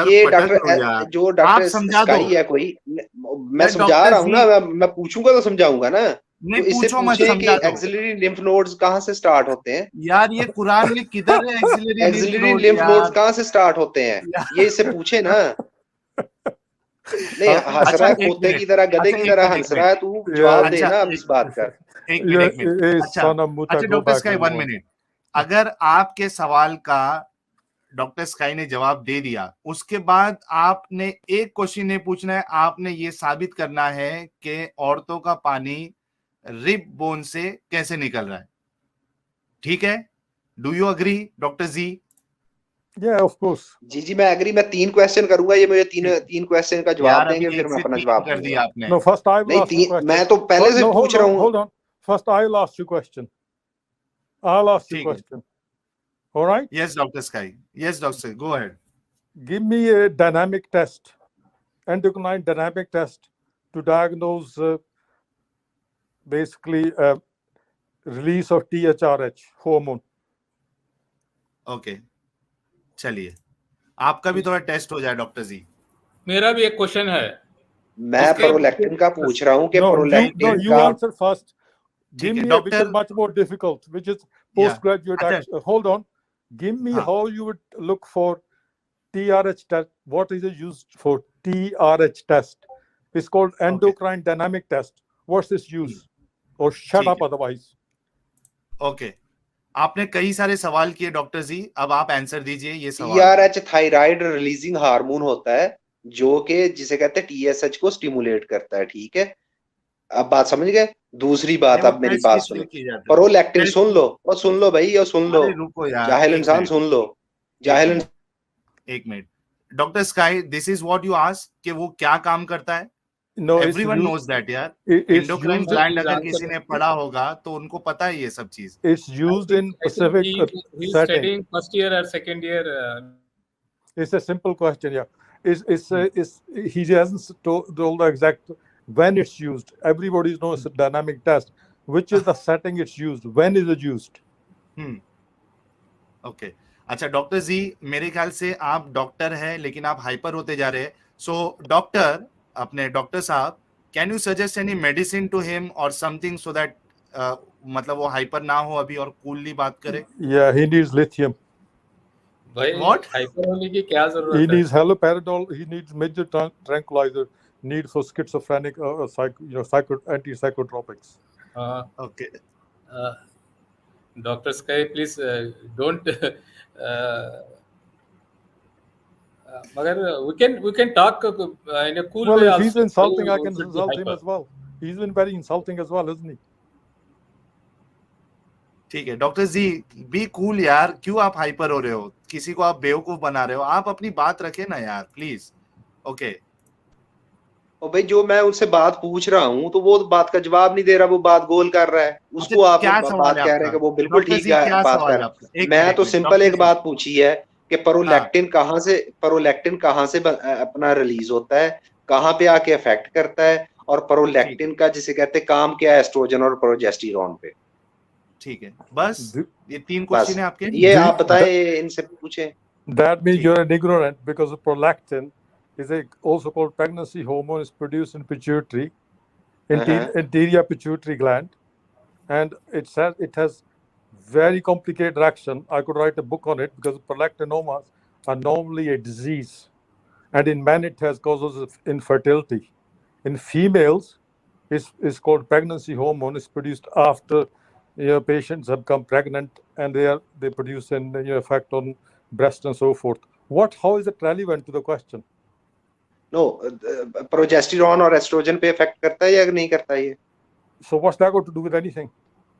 ये डॉक्टर, जो डॉक्टर स्काई है कोई, मैं समझा रहा हूँ ना, मैं पूछूंगा तो समझाऊंगा ना। तो इससे पूछे कि एक्सिलरी लिम्फ नोड्स कहाँ से स्टार्ट होते हैं। यार ये कुरान में किधर है एक्सिलरी लिम्फ नोड्स कहाँ से स्टार्ट होते हैं, ये इससे पूछे ना। नहीं हंस रहा है कुत्ते की तरह, गधे की तरह हंस रहा है, तू जवाब दे ना अब इस बात का। एक मिनट। अच्छा डॉक्टर स्काई 1 मिनट, अगर आपके सवाल का डॉक्टर स्काई ने जवाब दे दिया, उसके बाद आपने एक क्वेश्चन नहीं पूछना है, आपने ये साबित करना है कि औरतों का पानी रिब बोन से कैसे निकल रहा है। ठीक है, do you agree doctor ji? Yeah, of course. जी मैं एग्री। मैं 3 क्वेश्चन करूंगा, ये मुझे तीन क्वेश्चन का जवाब देंगे, फिर मैं अपना जवाब कर दिया आपने। No, first I will ask you question. मैं तो पहले से पूछ रहा हूँ। Hold on. First I'll ask you question. I'll ask you question. All right? Yes, Dr. Sky. Yes, Doctor. Go ahead. Give me a dynamic test, endocrine dynamic test, to diagnose basically release of THRH hormone. Okay. चलिए, आपका भी थोड़ा test हो जाए doctor जी। मेरा भी एक question है। मैं प्रोलैक्टिन का पूछ रहा हूँ कि प्रोलैक्टिन का। You answer first. Give me which is much more difficult, which is postgraduate action. Hold on. Give me how you would look for TRH test. What is it used for? TRH test. It's called endocrine dynamic test. What's this use? Or shut up otherwise. Okay. आपने कई सारे सवाल किए doctor जी, अब आप answer दीजिए ये सवाल। TRH थायराइड रिलीजिंग हार्मोन होता है, जो कि जिसे कहते हैं TSH को स्टिमुलेट करता है। ठीक है, अब बात समझ गए। दूसरी बात, अब मेरी बात सुनो। प्रोलैक्टिन सुन लो, और सुन लो भाई, और सुन लो, जाहिल इंसान सुन लो, जाहिल। एक minute doctor Sky, this is what you ask कि वो क्या काम करता है? No, it's everyone used. Knows that यार. It's endocrine used. Gland Please अगर answer. किसी ने पढ़ा होगा तो उनको पता है ये सब चीज. It's used in I think Pacific he's setting. studying first year or second year. It's a simple question. Yeah, he hasn't told the exact when it's used. Everybody knows it's a dynamic test. Which is the setting it's used? When is it used? Okay. अच्छा doctor जी, मेरे ख्याल से आप doctor हैं लेकिन आप hyper होते जा रहे हैं. सो डॉक्टर, अपने डॉक्टर साहब, can you suggest any medicine to him और समथिंग सो दैट मतलब वो हाइपर ना हो अभी और कूलली बात करे? Yeah, he needs lithium. भाई What? हाइपर होने की क्या He जरूरत है? needs haloperidol. He needs major tranquilizer. Need for schizophrenic, antipsychotropics. Okay. Dr. Sky, please don't. Magar we can talk in a cool Well, way if also. he's insulting, I You can should be insult him hyper. as well. He's been very insulting as well, isn't he? ठीक है doctor ji, be cool यार. क्यों आप hyper हो रहे हो? किसी को आप बेवकूफ बना रहे हो. आप अपनी बात रखे ना यार, प्लीज. ओके. और भाई जो मैं उनसे बात पूछ रहा हूँ तो वो बात का जवाब नहीं दे रहा, वो बात गोल कर रहा है. उसको आप क्या बात सवाल है कह रहे हैं आपका? कि वो बिल्कुल डॉक्टर ठीक जी, क्या है बात सवाल कर है रहा आपका? है. एक मैं मिनट, तो एक मिनट. सिंपल डॉक्टर एक जी, बात पूछी है कि प्रोलैक्टिन कहाँ से अपना रिलीज होता है, कहाँ पे आके अफेक्ट करता है, और प्रोलैक्टिन का जिसे कहते हैं काम क्या है एस्ट्रोजन और प्रोजेस्टेरोन पे. ठीक है. बस Do- ये 3 बस क्वेश्चन है आपके. ये Do- आप बताएं, इनसे पूछें. That means ठीक. you're an ignorant because of prolactin is also called pregnancy hormone. Is produced in pituitary, anterior pituitary gland, and it has very complicated action. I could write a book on it because prolactinomas are normally a disease, and in men it has causes of infertility. In females, is called pregnancy hormone. Is produced after patients have become pregnant, and they produce an effect on breast and so forth. How is it relevant to the question? No, progesterone और oestrogen पे effect करता है या नहीं करता है ये? So what's that got to do with anything?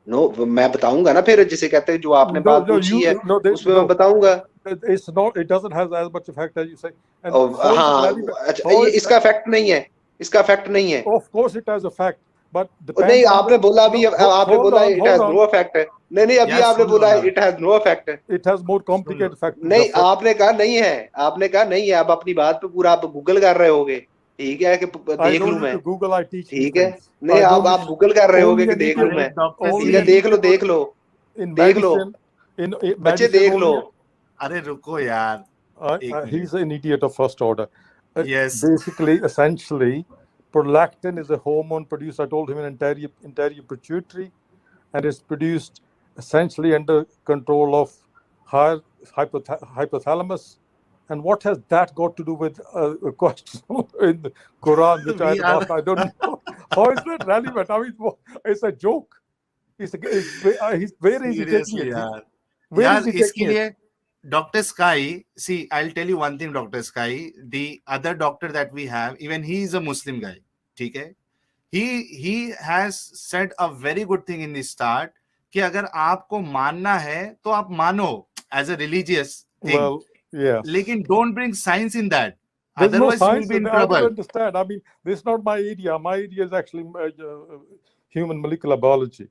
No, मैं बताऊंगा ना फिर, जिसे कहते हैं जो आपने बात पूछी है उसमें मैं बताऊंगा. It's not. It doesn't have as much effect as you say. And हाँ, अच्छा, ये इसका इफेक्ट नहीं है, इसका इफेक्ट नहीं है. Of course, it has effect, but नहीं, आपने बोला अभी, आपने बोला इट हैज नो इफेक्ट. नहीं, अभी आपने बोला it has no effect. It has more complicated effect. नहीं, आपने कहा नहीं है, आपने कहा नहीं है. आप अपनी बात पे पूरा आप गूगल कर रहे होगे. ठीक है कि देख लूं मैं. Google, I teach. ठीक है. नहीं, आप गूगल कर रहे होगे कि देख लूं मैं. ठीक है, देख लो देख लो. बच्चे देख लो. अरे रुको यार. He's an idiot of first order. Yes. Basically, essentially, prolactin is a hormone produced, I told him, in anterior pituitary, and it's produced essentially under control of hypothalamus. And what has that got to do with a question in the Quran, which I asked? I don't know. How is that relevant? I mean, it's a joke. Where is he taking it? Where is he taking it? Dr. Sky, see, I'll tell you one thing, Dr. Sky. The other doctor that we have, even he is a Muslim guy. Okay? He has said a very good thing in the start कि अगर आपको मानना है तो आप मानो as a religious thing. Well, yeah. लेकिन don't bring science in that. There's Otherwise no you science will be in I don't trouble. understand. I mean, this is not my area. My area is actually human molecular biology.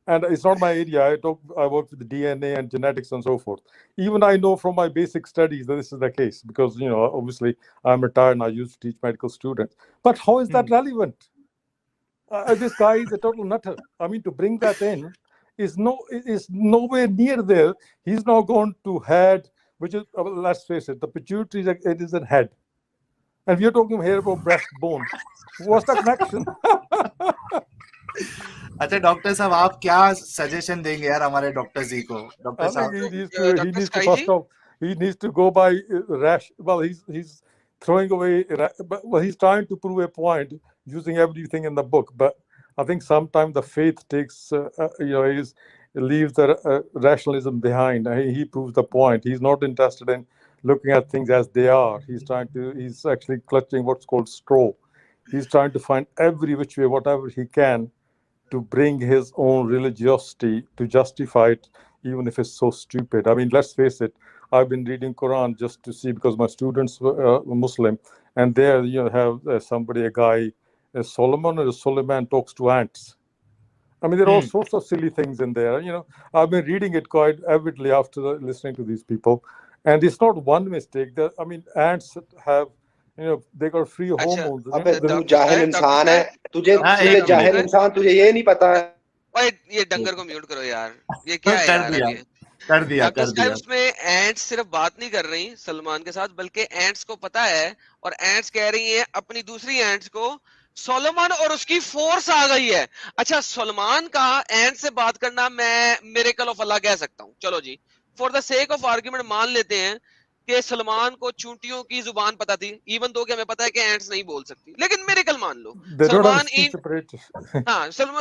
And it's not my area. I work with DNA and genetics and so forth. Even I know from my basic studies that this is the case because, obviously I'm retired and I used to teach medical students. But how is that relevant? This guy is a total nutter. I mean, to bring that in is nowhere near there. He's now gone to head, which is, let's face it, the pituitary is a head. And we are talking here about breastbone. What's the connection? अच्छा doctor साहब, आप क्या suggestion देंगे यार हमारे doctor जी को? Doctor साहब, he needs to go by rash. Well, he's throwing away. Well, he's trying to prove a point using everything in the book. But I think sometimes the faith takes, leaves the rationalism behind. He proves the point. He's not interested in looking at things as they are. He's actually clutching what's called straw. He's trying to find every which way, whatever he can, to bring his own religiosity to justify it, even if it's so stupid. I mean, let's face it, I've been reading Quran just to see, because my students were Muslim, and there have somebody, a guy, Solomon or Suleiman talks to ants. I mean, there are all sorts of silly things in there. I've been reading it quite avidly after listening to these people, and it's not one mistake. I mean, ants have, they got free hormones. अबे तू जाहिल इंसान है, तुझे जाहिल इंसान, तुझे ये नहीं पता है। ओए ये डंगर को म्यूट करो यार, ये क्या है यार? कर दिया उसमें एंट्स सिर्फ बात नहीं कर रही सलमान के साथ, बल्कि एंट्स को पता है, और एंट्स कह रही हैं अपनी दूसरी एंट्स को सोलोमन और उसकी फोर्स आ गई है। अच्छा, सलमान का एंड से बात करना मैं मिरेकल ऑफ अल्लाह कह सकता हूँ, चलो जी, for the sake of argument मान लेते हैं कि सलमान को चूंटियों की जुबान पता थी, इवन दो कि हमें पता है कि एंट्स नहीं बोल सकती, लेकिन मिरेकल मान लो।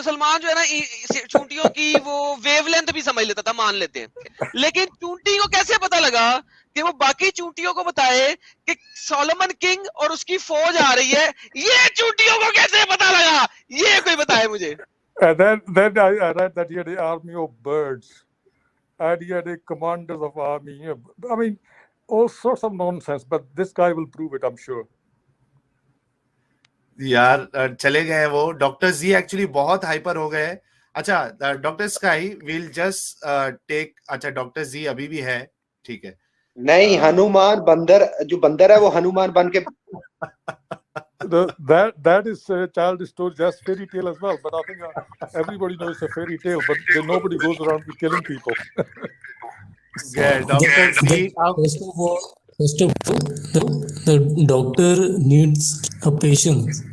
सलमान जो है ना चूंटियों की वो वेवलेंथ भी समझ लेता था, मान लेते हैं, लेकिन चूंटी को कैसे पता लगा कि वो बाकी चूंटियों को बताए कि सोलोमन किंग और उसकी फौज आ रही है? ये चूंटियों को कैसे पता लगा? ये कोई बताए मुझे। Then I read that he had an army of birds, and he had a commanders of army. I mean, all sorts of nonsense. But this guy will prove it, I'm sure. यार चले गए वो doctor ji, actually बहुत hyper हो गए। अच्छा doctor Sky will just take, अच्छा doctor ji अभी भी है, ठीक है? नहीं, हनुमान बंदर, जो बंदर है वो हनुमान बन के that is a childish story, that's fairy tale as well, but I think everybody knows it's a fairy tale, but nobody goes around killing people. First of all, the doctor needs a patience.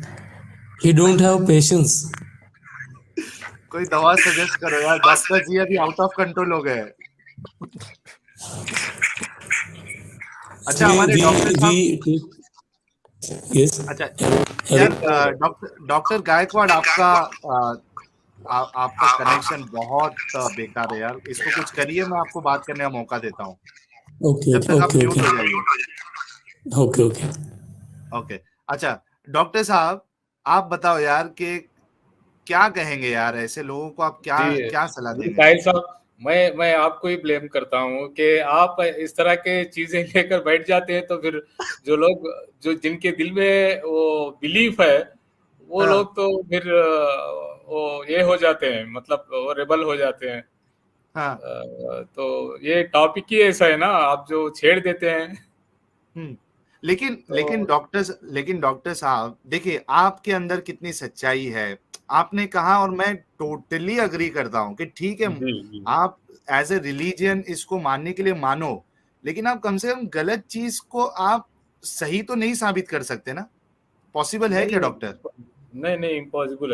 He don't have patience. कोई दवा suggest करो यार, doctor ji अभी out of control हो गए। अच्छा हमारे doctor yes, अच्छा यार डॉक्टर गायकवाड़, आपका कनेक्शन बहुत बेकार है यार, इसको कुछ करिए, मैं आपको बात करने का मौका देता हूँ। ओके। अच्छा डॉक्टर साहब आप बताओ यार कि क्या कहेंगे यार, ऐसे लोगों को आप क्या सलाह देंगे? साहिल साहब, मैं आपको ही ब्लेम करता हूँ कि आप इस तरह के चीजें लेकर बैठ जाते हैं, तो फिर जो लोग जो जिनके दिल में वो बिलीफ है वो लोग तो फिर वो ये हो जाते हैं, मतलब वो रेबल हो जाते हैं। तो ये टॉपिक ही ऐसा है ना, आप जो छेड़ देते हैं। लेकिन डॉक्टर साहब देखिए आपके अंदर कितनी सच्चाई है। आपने कहा और मैं टोटली अग्री करता हूँ कि ठीक है आप एज ए रिलीजियन इसको मानने के लिए मानो, लेकिन आप कम से कम गलत चीज को आप सही तो नहीं साबित कर सकते ना। पॉसिबल है क्या डॉक्टर? नहीं, इम्पॉसिबल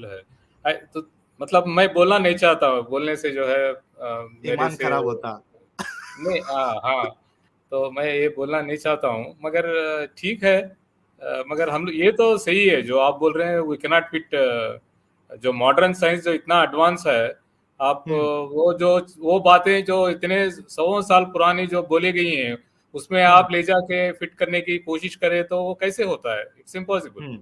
है। तो मतलब मैं बोलना नहीं चाहता, बोलने से जो है ईमान खराब होता। नहीं, हाँ, तो मैं ये बोलना नहीं चाहता हूँ, मगर ठीक है, मगर हम ये तो सही है जो आप बोल रहे हैं, वी कैनॉट फिट जो मॉडर्न साइंस जो इतना एडवांस है, आप वो बातें जो इतने 100 साल पुरानी जो बोली गई हैं उसमें आप ले जाके फिट करने की कोशिश करें तो वो कैसे होता है? It's impossible.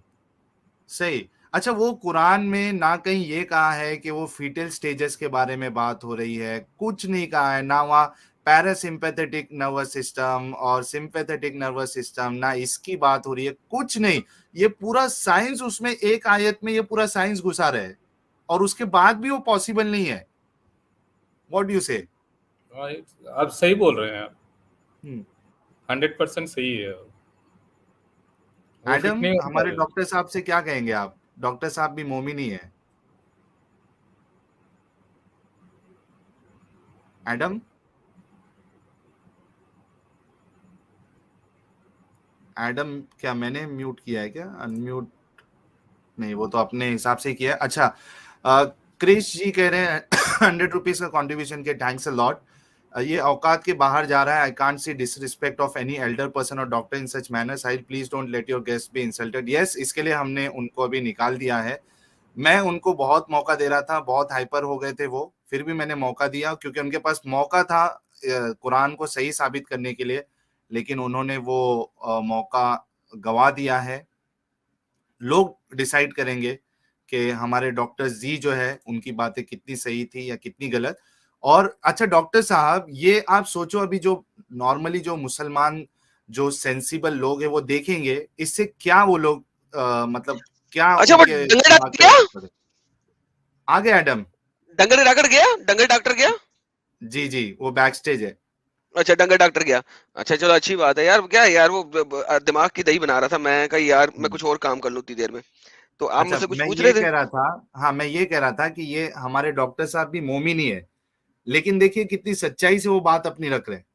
सही। अच्छा वो कुरान में ना कहीं ये कहा है कि वो फीटल स्टेजेस के बारे में बात हो रही है, कुछ नहीं कहा है, ना वहाँ पैरासिम्पैथेटिक नर्वस सिस्टम और सिंपैथेटिक नर्वस सिस्टम, ना इसकी बात हो रही है, कुछ नहीं। ये पूरा साइंस उसमें एक आयत में ये पूरा साइंस घुसा रहे है और उसके बाद भी वो पॉसिबल नहीं है। व्हाट डू यू से? आप सही बोल रहे हैं, 100% सही है। एडम हमारे डॉक्टर साहब से क्या कहेंगे आप? डॉक्टर साहब भी मोमिन ही है। एडम क्या मैंने म्यूट किया है क्या? अनम्यूट नहीं, वो तो अपने हिसाब से किया है। अच्छा क्रिश जी कह रहे हैं 100 रुपीज का कॉन्ट्रीब्यूशन के, थैंक्स अ लॉट। ये औकात के बाहर जा रहा है। I can't see disrespect of any elder person और doctor in such manner. Sahil please don't let your guest be insulted. Yes, इसके लिए हमने उनको अभी निकाल दिया है। मैं उनको बहुत मौका दे रहा था, बहुत हाइपर हो गए थे वो, फिर भी मैंने मौका दिया क्योंकि उनके पास मौका था कुरान को सही साबित करने के लिए, लेकिन उन्होंने वो मौका गवा दिया है। लोग डिसाइड करेंगे कि हमारे डॉक्टर जी जो है उनकी बातें कितनी सही थी या कितनी गलत। और अच्छा डॉक्टर साहब ये आप सोचो, अभी जो नॉर्मली जो मुसलमान जो सेंसिबल लोग हैं वो देखेंगे, इससे क्या वो लोग मतलब क्या अच्छा, वो उनके डंगर दिमाग डॉक्टर पे गया, असर पड़े? आ गया एडम? डंगर डॉक्टर गया, डंगर डॉक्टर गया। जी जी, वो बैक स्टेज है। अच्छा, डंगर डॉक्टर गया। अच्छा चलो, अच्छी बात है यार। क्या है यार, वो दिमाग की दही बना रहा था। मैं कहा यार मैं कुछ और काम कर लूं इतनी देर में। तो आप अच्छा, मुझसे कुछ मैं पूछ ये रहे थे? कह रहा था, हाँ मैं ये कह रहा था कि ये हमारे डॉक्टर साहब भी मोमिन ही है, लेकिन देखिए कितनी सच्चाई से वो बात अपनी रख रहे हैं।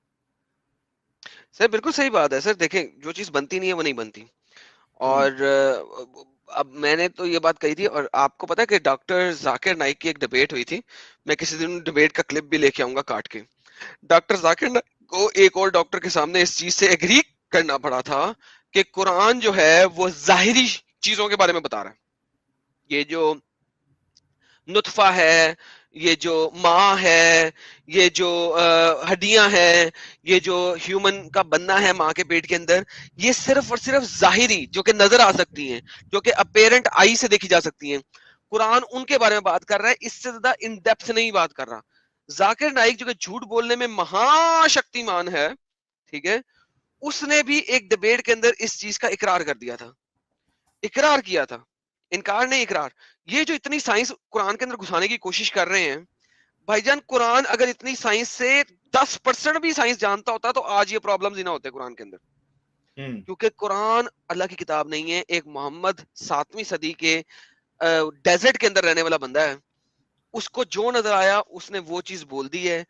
सर बिल्कुल सही बात है सर। देखें, जो चीज बनती नहीं है वो नहीं बनती। और अब मैंने तो ये बात कही थी, और आपको पता है कि डॉक्टर जाकिर नाइक की एक डिबेट हुई थी। मैं किसी दिन डिबेट का क्लिप भी लेके आऊंगा काट के। डॉक्टर जाकिर नाइक को एक और डॉक्टर के सामने इस चीज से एग्री करना पड़ा था कि कुरान जो है वो जाहिरी चीजों के बारे में बता रहा है। ये जो नुतफा है, ये जो माँ है, ये जो हड्डियां हैं, ये जो ह्यूमन का बनना है माँ के पेट के अंदर, ये सिर्फ और सिर्फ जाहिरी जो कि नजर आ सकती हैं, जो कि अपेरेंट आई से देखी जा सकती हैं। कुरान उनके बारे में बात कर रहा है, इससे ज्यादा इन डेप्थ नहीं बात कर रहा। जाकिर नाइक जो कि झूठ बोलने में महाशक्तिमान है, ठीक है, उसने भी एक डिबेट के अंदर इस चीज का इकरार कर दिया था। इकरार किया था, इनकार नहीं, इकरार। ये जो इतनी साइंस कुरान के अंदर घुसाने की कोशिश कर रहे हैं, भाईजान कुरान अगर इतनी साइंस से 10% भी साइंस जानता होता तो आज ये प्रॉब्लम्स ही ना होते कुरान के अंदर। क्योंकि कुरान अल्लाह की किताब नहीं है। एक मोहम्मद 7वीं सदी के डेजर्ट के अंदर रहने वाला बंदा है। उसको जो नजर आया उसने वो चीज बोल दी है,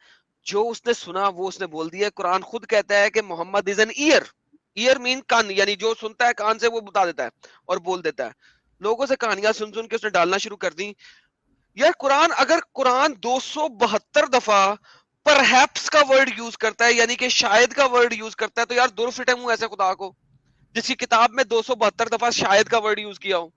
जो उसने सुना वो उसने बोल दिया है। कुरान खुद कहता है कि Muhammad is an ear. Ear mean कान, यानी जो सुनता है कान से वो बता देता है और बोल देता है। लोगों से कहानियां सुन सुन के उसने डालना शुरू कर दी। यार कुरान, अगर कुरान 272 दफा परहैप्स का वर्ड यूज करता है, यानी कि शायद का वर्ड यूज करता है, तो यार दूर फिटे मुंह ऐसे खुदा को जिसकी किताब में 272 दफा शायद का वर्ड यूज किया हो।